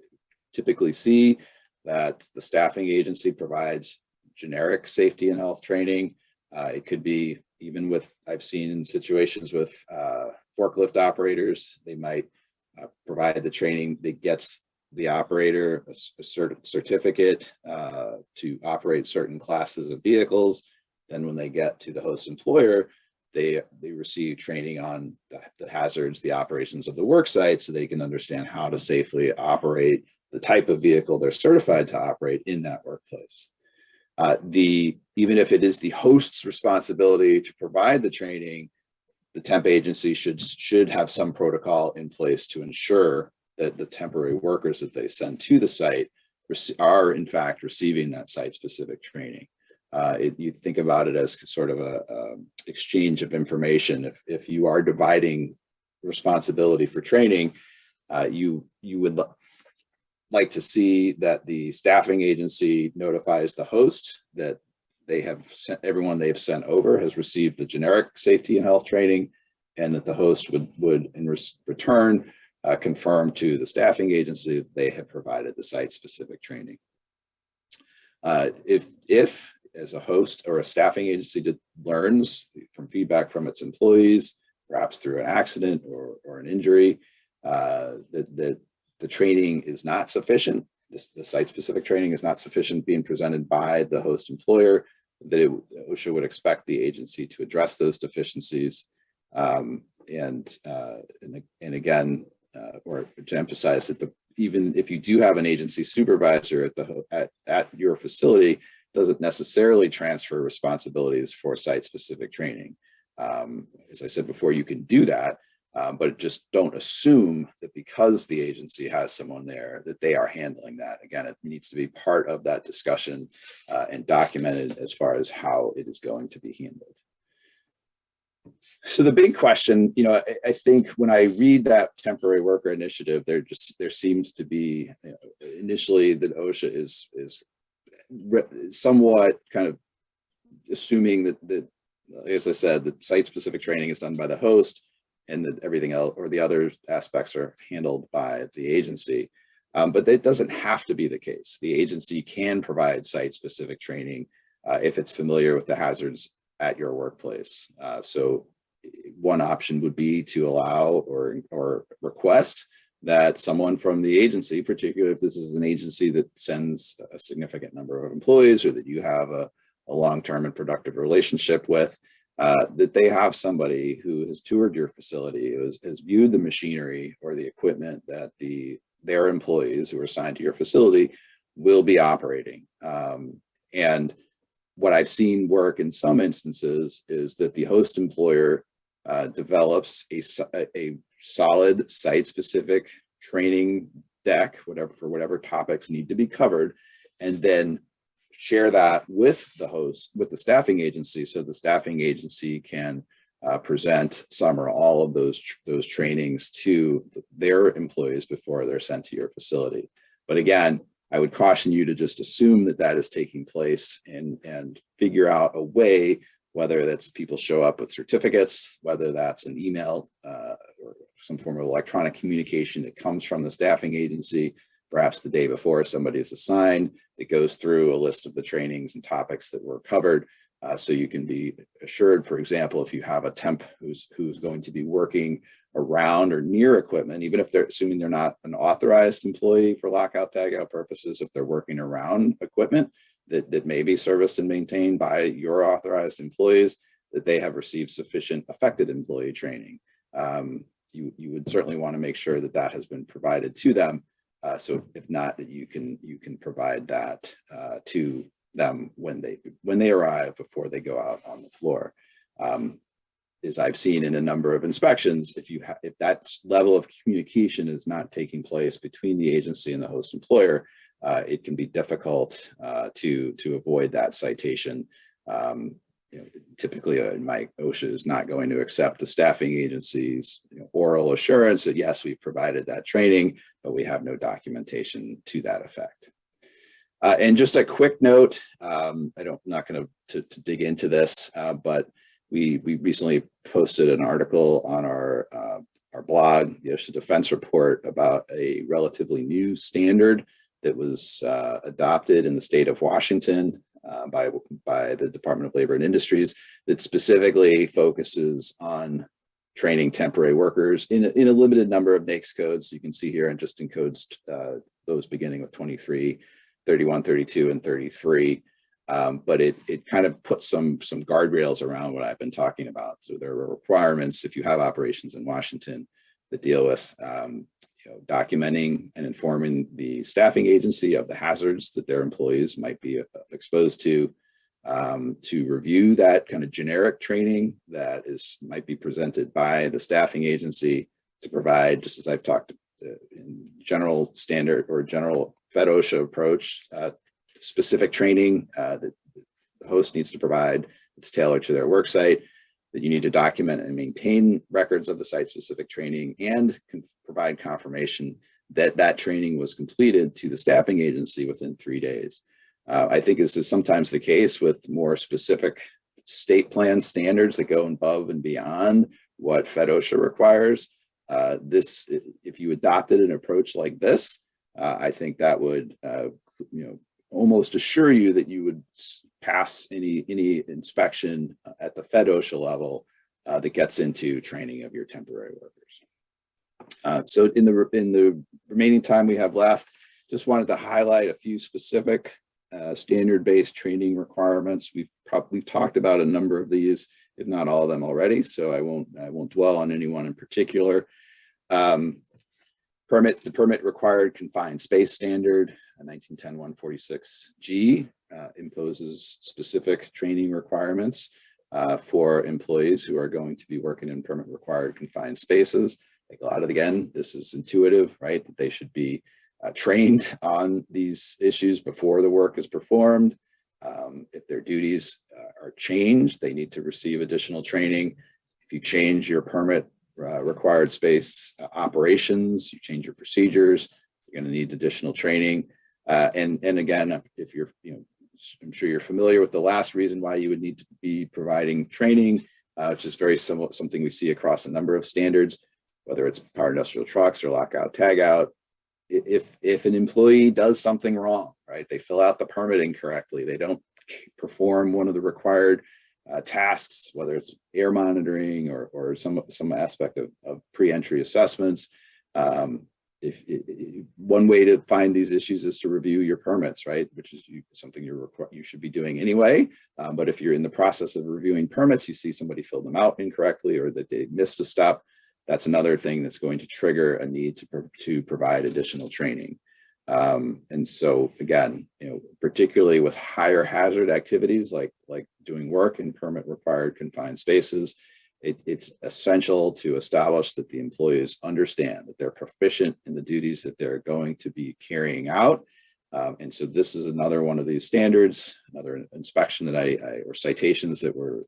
typically see, that the staffing agency provides generic safety and health training. It could be even with, I've seen in situations with forklift operators, they might provide the training that gets the operator a certificate to operate certain classes of vehicles. Then when they get to the host employer, they receive training on the hazards, the operations of the work site, so they can understand how to safely operate the type of vehicle they're certified to operate in that workplace. Even if it is the host's responsibility to provide the training, the temp agency should have some protocol in place to ensure that the temporary workers that they send to the site are in fact receiving that site-specific training. You think about it as sort of a exchange of information. If you are dividing responsibility for training, you would like to see that the staffing agency notifies the host that they have sent, everyone they've sent over has received the generic safety and health training, and that the host would in return confirm to the staffing agency that they have provided the site-specific training. If as a host or a staffing agency learns from feedback from its employees, perhaps through an accident or an injury, that the training is not sufficient, the site-specific training is not sufficient being presented by the host employer, OSHA would expect the agency to address those deficiencies. And again, or to emphasize that even if you do have an agency supervisor at your facility, doesn't necessarily transfer responsibilities for site-specific training. As I said before, you can do that, but just don't assume that because the agency has someone there that they are handling that. Again, it needs to be part of that discussion and documented as far as how it is going to be handled. So the big question, I think when I read that temporary worker initiative, there seems to be initially that OSHA is somewhat kind of assuming that, as I said, that site-specific training is done by the host, and that everything else or the other aspects are handled by the agency. But that doesn't have to be the case. The agency can provide site-specific training if it's familiar with the hazards at your workplace. So one option would be to allow or request that someone from the agency, particularly if this is an agency that sends a significant number of employees or that you have a long-term and productive relationship with, that they have somebody who has toured your facility, who has viewed the machinery or the equipment that their employees who are assigned to your facility will be operating. And what I've seen work in some instances is that the host employer develops a solid site-specific training deck, for whatever topics need to be covered, and then share that with the staffing agency, so the staffing agency can present some or all of those trainings to their employees before they're sent to your facility. But again, I would caution you to just assume that is taking place and figure out a way, whether that's people show up with certificates, whether that's an email or some form of electronic communication that comes from the staffing agency, perhaps the day before somebody is assigned, that goes through a list of the trainings and topics that were covered. So you can be assured, for example, if you have a temp who's going to be working around or near equipment, even if they're assuming they're not an authorized employee for lockout tagout purposes, if they're working around equipment that may be serviced and maintained by your authorized employees, that they have received sufficient affected employee training. You would certainly want to make sure that has been provided to them. So if not, that you can provide that to them when they arrive, before they go out on the floor. As I've seen in a number of inspections, if that level of communication is not taking place between the agency and the host employer, it can be difficult to avoid that citation. Typically, OSHA is not going to accept the staffing agency's oral assurance that yes, we've provided that training, but we have no documentation to that effect. And just a quick note, I'm not going to dig into this, but we recently posted an article on our blog, the OSHA Defense Report, about a relatively new standard that was adopted in the state of Washington by the Department of Labor and Industries, that specifically focuses on training temporary workers in a limited number of NAICS codes. You can see here, and just in codes, those beginning with 23, 31, 32, and 33. But it kind of puts some guardrails around what I've been talking about. So there are requirements, if you have operations in Washington, that deal with documenting and informing the staffing agency of the hazards that their employees might be exposed to review that kind of generic training that might be presented by the staffing agency, to provide, just as I've talked in general standard or general Fed OSHA approach, specific training that the host needs to provide. It's tailored to their work site, that you need to document and maintain records of the site-specific training, and can provide confirmation that training was completed to the staffing agency within 3 days. I think this is sometimes the case with more specific state plan standards that go above and beyond what Fed OSHA requires. If you adopted an approach like this, I think that would almost assure you that you would pass any inspection at the Fed OSHA level that gets into training of your temporary workers. So in the remaining time we have left, just wanted to highlight a few specific standard-based training requirements. We've talked about a number of these, if not all of them already, so I won't dwell on any one in particular. The permit required confined space standard, 1910-146G, imposes specific training requirements for employees who are going to be working in permit required confined spaces. Like a lot of, again, this is intuitive, right? That they should be trained on these issues before the work is performed. If their duties are changed, they need to receive additional training. If you change your permit required space operations, you change your procedures, you're going to need additional training. And again, if you're, I'm sure you're familiar with the last reason why you would need to be providing training, which is very similar, something we see across a number of standards, whether it's power industrial trucks or lockout tagout. If an employee does something wrong, right, they fill out the permit incorrectly, they don't perform one of the required tasks, whether it's air monitoring or some aspect of pre-entry assessments. One way to find these issues is to review your permits, right, which is something you should be doing anyway. But if you're in the process of reviewing permits, you see somebody fill them out incorrectly or that they missed a step, that's another thing that's going to trigger a need to provide additional training. And so again, particularly with higher hazard activities like doing work in permit required confined spaces, it's essential to establish that the employees understand that they're proficient in the duties that they're going to be carrying out. And so this is another one of these standards, another inspection that or citations that were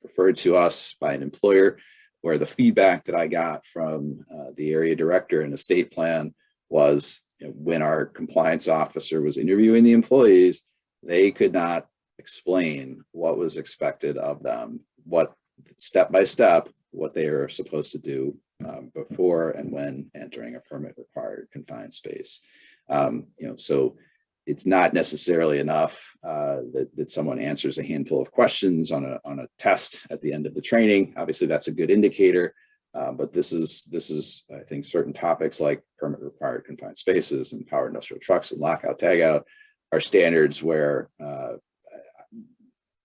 referred to us by an employer, where the feedback that I got from the area director and estate plan was, when our compliance officer was interviewing the employees, they could not explain what was expected of them, what step by step, what they are supposed to do before and when entering a permit required confined space. So it's not necessarily enough that someone answers a handful of questions on a test at the end of the training. Obviously, that's a good indicator. But this is, I think, certain topics like permit required confined spaces and power industrial trucks and lockout tagout are standards where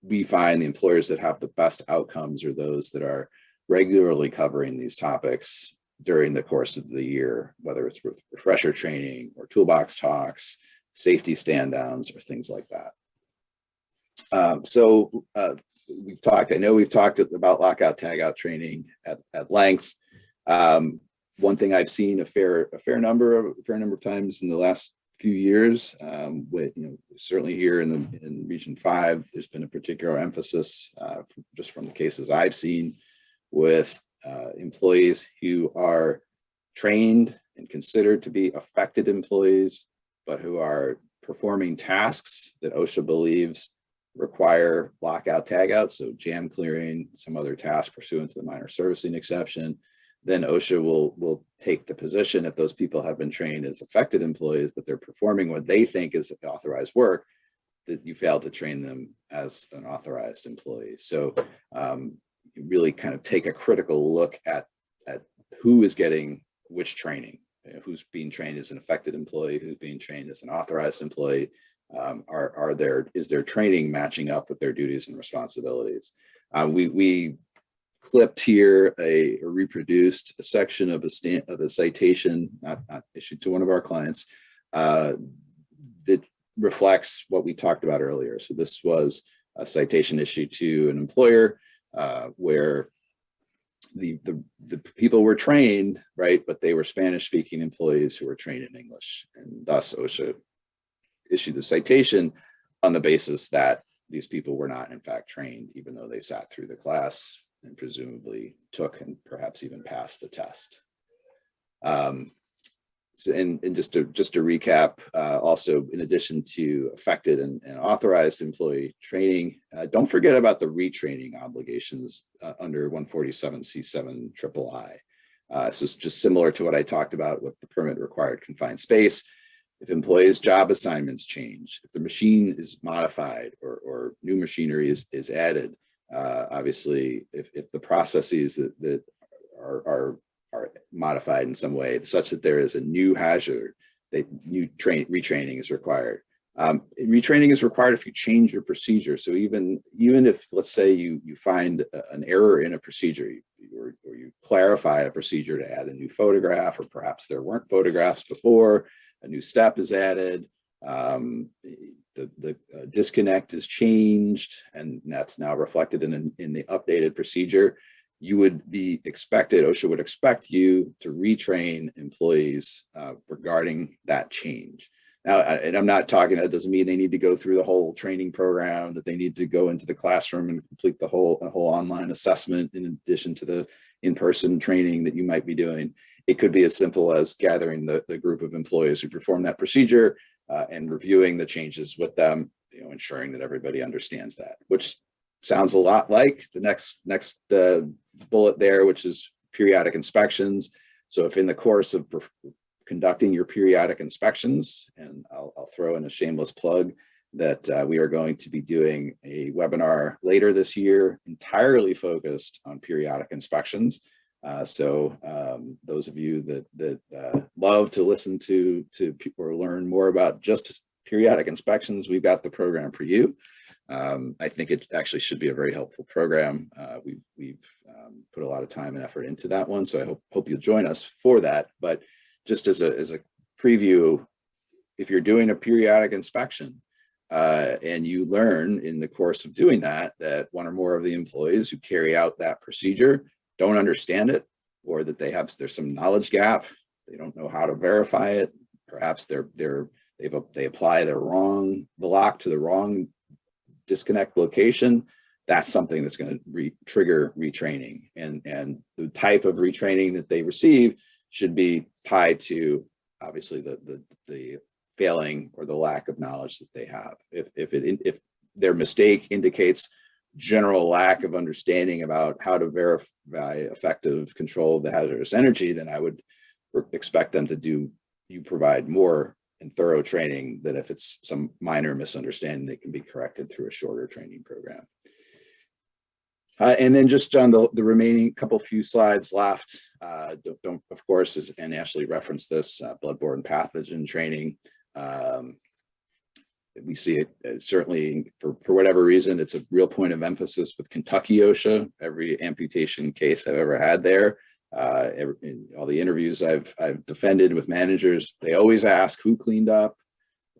we find the employers that have the best outcomes are those that are regularly covering these topics during the course of the year, whether it's with refresher training or toolbox talks, safety stand downs, or things like that. I know we've talked about lockout tagout training at length. One thing I've seen a fair number of times in the last few years, certainly here in Region 5, there's been a particular emphasis just from the cases I've seen with employees who are trained and considered to be affected employees, but who are performing tasks that OSHA believes require lockout tagout, so jam clearing, some other task pursuant to the minor servicing exception. Then OSHA will take the position, if those people have been trained as affected employees, but they're performing what they think is authorized work, that you failed to train them as an authorized employee. So you really kind of take a critical look at who is getting which training, who's being trained as an affected employee, who's being trained as an authorized employee. Is their training matching up with their duties and responsibilities? We clipped here or reproduced a section of a citation, not issued to one of our clients, that reflects what we talked about earlier. So this was a citation issued to an employer where the people were trained, right, but they were Spanish-speaking employees who were trained in English, and thus OSHA issued the citation on the basis that these people were not in fact trained, even though they sat through the class and presumably took and perhaps even passed the test. And just to recap, also in addition to affected and authorized employee training, don't forget about the retraining obligations under 147C7 III. So it's just similar to what I talked about with the permit required confined space. If employees' job assignments change, if the machine is modified or new machinery is added, obviously, if the processes that are modified in some way such that there is a new hazard, that retraining is required. Retraining is required if you change your procedure. So even if, let's say, you find an error in a procedure, or you clarify a procedure to add a new photograph, or perhaps there weren't photographs before, a new step is added, the disconnect is changed, and that's now reflected in the updated procedure. You would be expected, OSHA would expect you to retrain employees regarding that change. Now, and I'm not talking, that doesn't mean they need to go through the whole training program, that they need to go into the classroom and complete the whole online assessment in addition to the in-person training that you might be doing. It could be as simple as gathering the group of employees who perform that procedure and reviewing the changes with them, ensuring that everybody understands that, which sounds a lot like the next bullet there, which is periodic inspections. So if in the course of conducting your periodic inspections, and I'll throw in a shameless plug that we are going to be doing a webinar later this year entirely focused on periodic inspections. So those of you that love to listen to people or learn more about just periodic inspections, we've got the program for you. I think it actually should be a very helpful program. We've put a lot of time and effort into that one, so I hope you'll join us for that. But just as a preview, if you're doing a periodic inspection and you learn in the course of doing that one or more of the employees who carry out that procedure don't understand it, or that there's some knowledge gap, they don't know how to verify it, perhaps they apply the lock to the wrong disconnect location, that's something that's going to trigger retraining, and the type of retraining that they receive should be tied to obviously the failing or the lack of knowledge that they have. If their mistake indicates general lack of understanding about how to verify effective control of the hazardous energy, then I would expect them to provide more and thorough training than if it's some minor misunderstanding that can be corrected through a shorter training program. And then just on the remaining few slides left, don't of course, and Ashley referenced this, bloodborne pathogen training. We see it certainly for whatever reason, it's a real point of emphasis with Kentucky OSHA. Every amputation case I've ever had there, in all the interviews I've defended with managers, they always ask who cleaned up,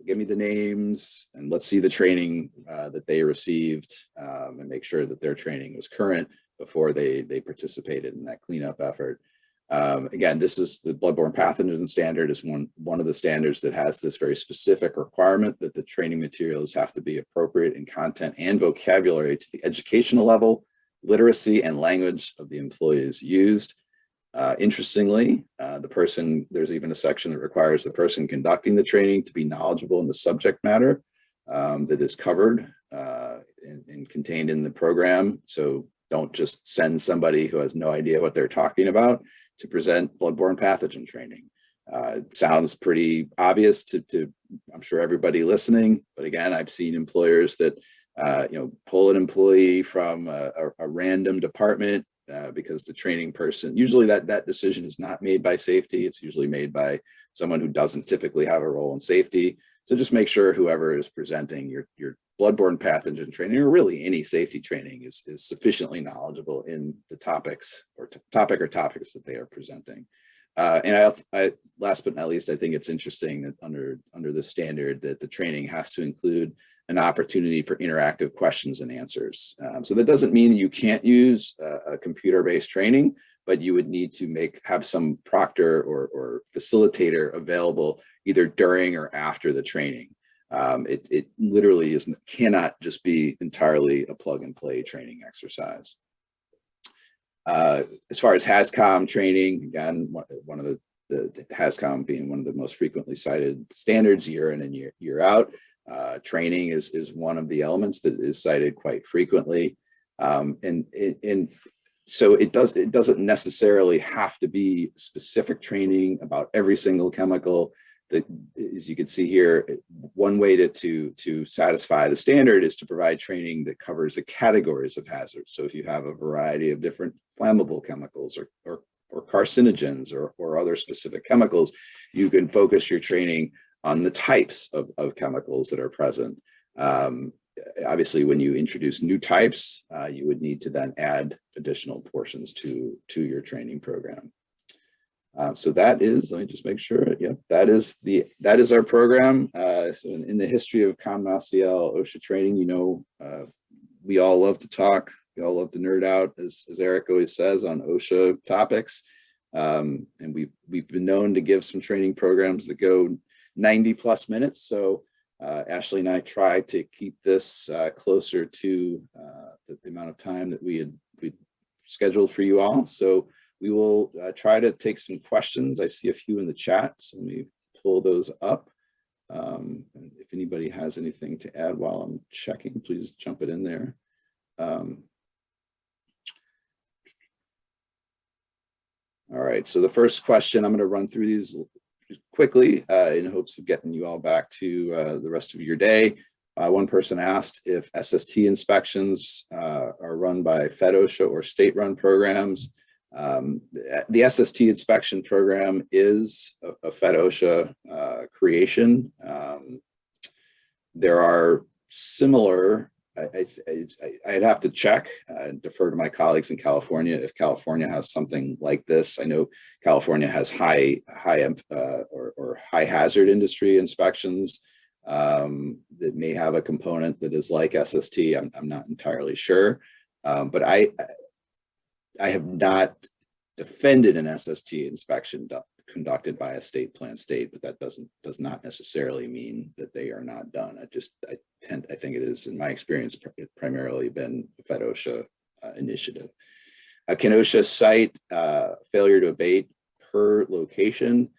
give me the names, and let's see the training that they received, and make sure that their training was current before they participated in that cleanup effort. Again, this is the bloodborne pathogen standard is one of the standards that has this very specific requirement that the training materials have to be appropriate in content and vocabulary to the educational level, literacy, and language of the employees used. Interestingly, there's even a section that requires the person conducting the training to be knowledgeable in the subject matter that is covered and contained in the program. So don't just send somebody who has no idea what they're talking about to present bloodborne pathogen training. It sounds pretty obvious to I'm sure everybody listening, but again, I've seen employers that pull an employee from a random department because the training person, usually that decision is not made by safety. It's usually made by someone who doesn't typically have a role in safety. So just make sure whoever is presenting your bloodborne pathogen training, or really any safety training, is sufficiently knowledgeable in the topics or topics that they are presenting. And I last but not least, I think it's interesting that under the standard that the training has to include an opportunity for interactive questions and answers. So that doesn't mean you can't use a computer-based training, but you would need to have some proctor or facilitator available either during or after the training. It literally cannot just be entirely a plug and play training exercise. As far as HAZCOM training, again, one of the HAZCOM being one of the most frequently cited standards year in and year out. Training is one of the elements that is cited quite frequently. And so it doesn't necessarily have to be specific training about every single chemical. That, as you can see here, one way to satisfy the standard is to provide training that covers the categories of hazards. So if you have a variety of different flammable chemicals or carcinogens or other specific chemicals, you can focus your training on the types of chemicals that are present. Obviously, when you introduce new types, you would need to then add additional portions to your training program. So that is, let me just make sure. Yep, that is our program. So in the history of ConMassiel OSHA training, you know, we all love to talk. We all love to nerd out, as Eric always says, on OSHA topics. And we've been known to give some training programs that go 90+ minutes. So Ashley and I try to keep this closer to the amount of time that we scheduled for you all. So we will try to take some questions. I see a few in the chat, so let me pull those up. And if anybody has anything to add while I'm checking, please jump it in there. All right, so the first question, I'm going to run through these quickly in hopes of getting you all back to the rest of your day. One person asked if SST inspections are run by Fed OSHA or state-run programs. The SST inspection program is a Fed OSHA creation. There are similar, I'd have to check and defer to my colleagues in California if California has something like this. I know California has high hazard industry inspections that may have a component that is like SST. I'm not entirely sure, but I have not defended an SST inspection conducted by a state, but that does not necessarily mean that they are not done. I think it is, in my experience, primarily been a Fed OSHA initiative. Can OSHA cite failure to abate per location?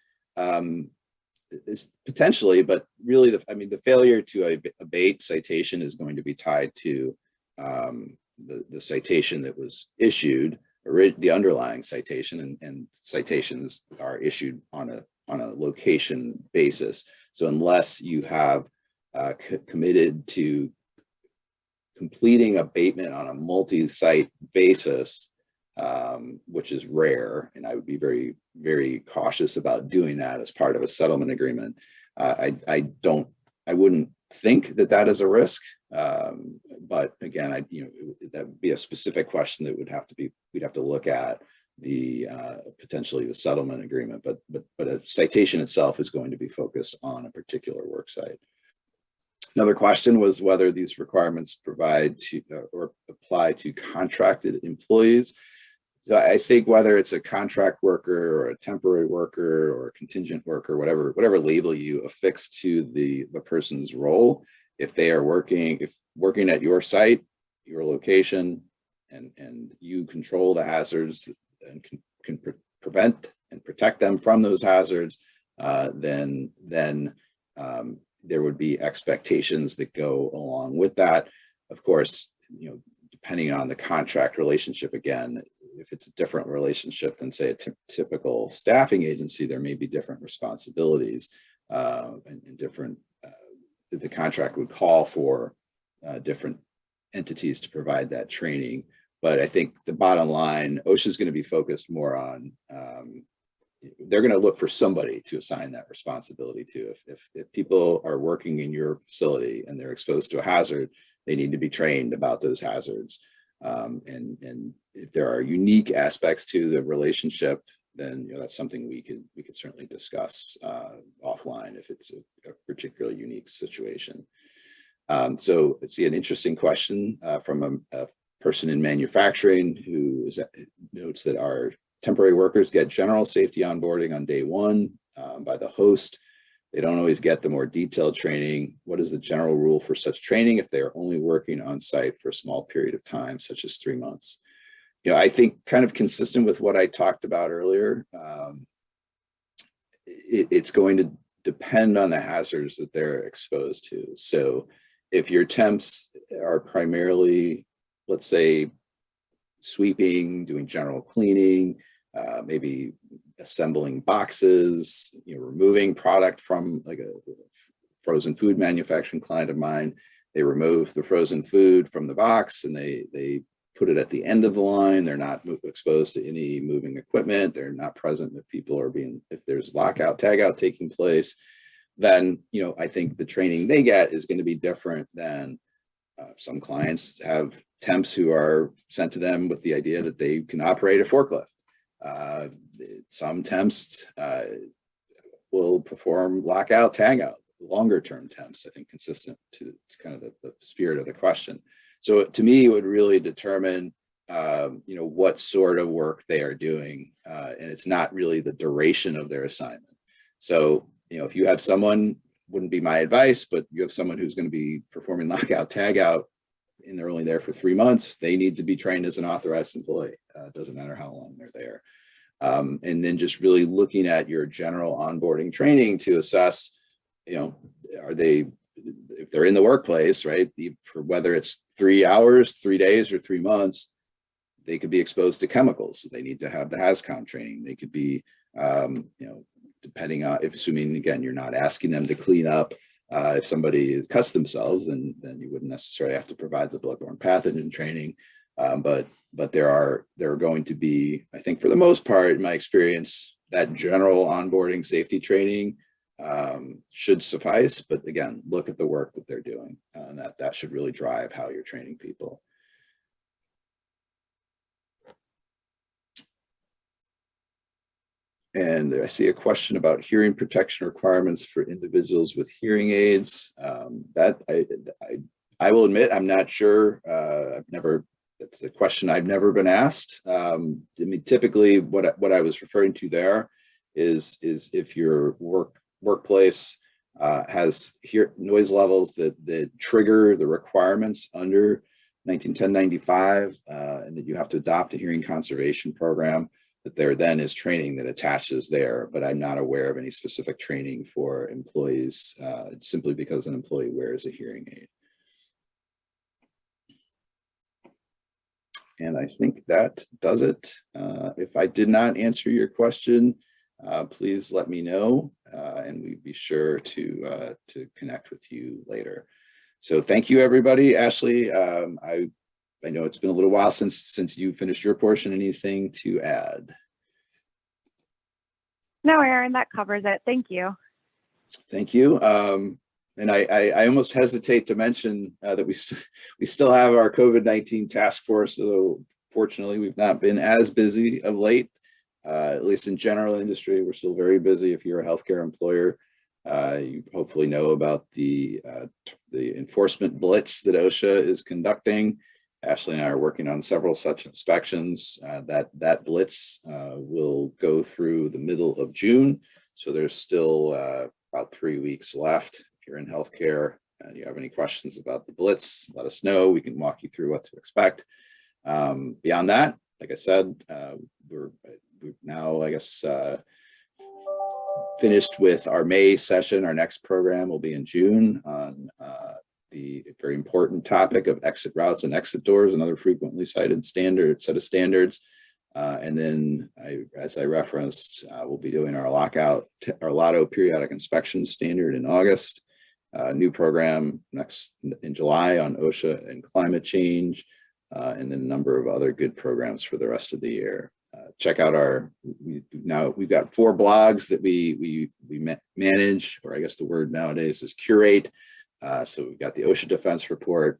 Is potentially, but really, the failure to abate citation is going to be tied to the citation that was issued, the underlying citation, and citations are issued on a location basis. So unless you have committed to completing abatement on a multi-site basis, which is rare, and I would be very, very cautious about doing that as part of a settlement agreement. I wouldn't think that is a risk, but again, that would be a specific question that we'd have to look at potentially the settlement agreement. But a citation itself is going to be focused on a particular work site. Another question was whether these requirements provide to or apply to contracted employees. So I think whether it's a contract worker or a temporary worker or a contingent worker, whatever label you affix to the person's role, if they are working at your site, your location, and you control the hazards and can prevent and protect them from those hazards, then there would be expectations that go along with that. Of course, depending on the contract relationship, again, if it's a different relationship than, say, a typical staffing agency, there may be different responsibilities and different, the contract would call for different entities to provide that training. But I think the bottom line, OSHA is going to be focused more on, they're going to look for somebody to assign that responsibility to. If people are working in your facility and they're exposed to a hazard, they need to be trained about those hazards. And if there are unique aspects to the relationship, then that's something we could certainly discuss offline if it's a particularly unique situation. So let's see, an interesting question from a person in manufacturing who notes that our temporary workers get general safety onboarding on day one by the host. They don't always get the more detailed training. What is the general rule for such training if they are only working on site for a small period of time, such as 3 months? I think kind of consistent with what I talked about earlier, it's going to depend on the hazards that they're exposed to. So if your temps are primarily, let's say, sweeping, doing general cleaning, maybe assembling boxes, removing product from, like a frozen food manufacturing client of mine, they remove the frozen food from the box and they put it at the end of the line. They're not exposed to any moving equipment. They're not present if people are if there's lockout, tagout taking place. then, I think the training they get is going to be different than some clients have temps who are sent to them with the idea that they can operate a forklift. Some temps will perform lockout, tagout, longer term temps, I think consistent to kind of the spirit of the question. So to me, it would really determine, what sort of work they are doing. And it's not really the duration of their assignment. So, if you have someone, wouldn't be my advice, but you have someone who's going to be performing lockout, tagout, and they're only there for 3 months, they need to be trained as an authorized employee. It doesn't matter how long they're there. And then just really looking at your general onboarding training to assess, are they, if they're in the workplace, right, for whether it's 3 hours, 3 days, or 3 months, they could be exposed to chemicals. So they need to have the HAZCOM training. They could be, depending on, if assuming, again, you're not asking them to clean up. If somebody cuts themselves, then you wouldn't necessarily have to provide the bloodborne pathogen training. But there are going to be, I think for the most part, in my experience, that general onboarding safety training should suffice. But again, look at the work that they're doing, and that should really drive how you're training people. And I see a question about hearing protection requirements for individuals with hearing aids. That I will admit, I'm not sure. That's a question I've never been asked. I mean, typically what I was referring to there is if your workplace has noise levels that trigger the requirements under 1910-95, and that you have to adopt a hearing conservation program, that there then is training that attaches there. But I'm not aware of any specific training for employees simply because an employee wears a hearing aid. And I think that does it. If I did not answer your question, please let me know, and we'd be sure to connect with you later. So thank you, everybody. Ashley, I know it's been a little while since you finished your portion. Anything to add? No, Aaron, that covers it. Thank you. Thank you. And I almost hesitate to mention that we still have our COVID-19 task force, although fortunately we've not been as busy of late, at least in general industry. We're still very busy. If you're a healthcare employer, you hopefully know about the enforcement blitz that OSHA is conducting. Ashley and I are working on several such inspections. That blitz will go through the middle of June. So there's still about 3 weeks left. If you're in healthcare and you have any questions about the blitz, let us know. We can walk you through what to expect. Beyond that, like I said, we're now, I guess, finished with our May session. Our next program will be in June on the very important topic of exit routes and exit doors, another frequently cited set of standards. And then, as I referenced, we'll be doing our LOTO periodic inspection standard in August. New program next in July on OSHA and climate change, and then a number of other good programs for the rest of the year. Check out we've got 4 blogs that we manage, or I guess the word nowadays is curate. So we've got the OSHA Defense Report,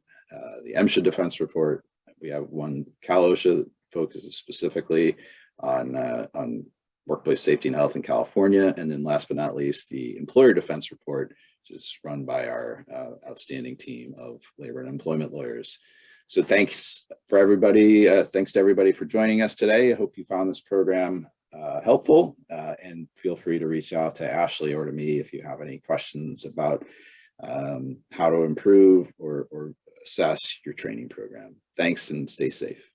the MSHA Defense Report. We have one Cal OSHA that focuses specifically on workplace safety and health in California. And then last but not least, the Employer Defense Report, which is run by our outstanding team of labor and employment lawyers. So thanks to everybody for joining us today. I hope you found this program helpful, and feel free to reach out to Ashley or to me if you have any questions about how to improve or assess your training program. Thanks, and stay safe.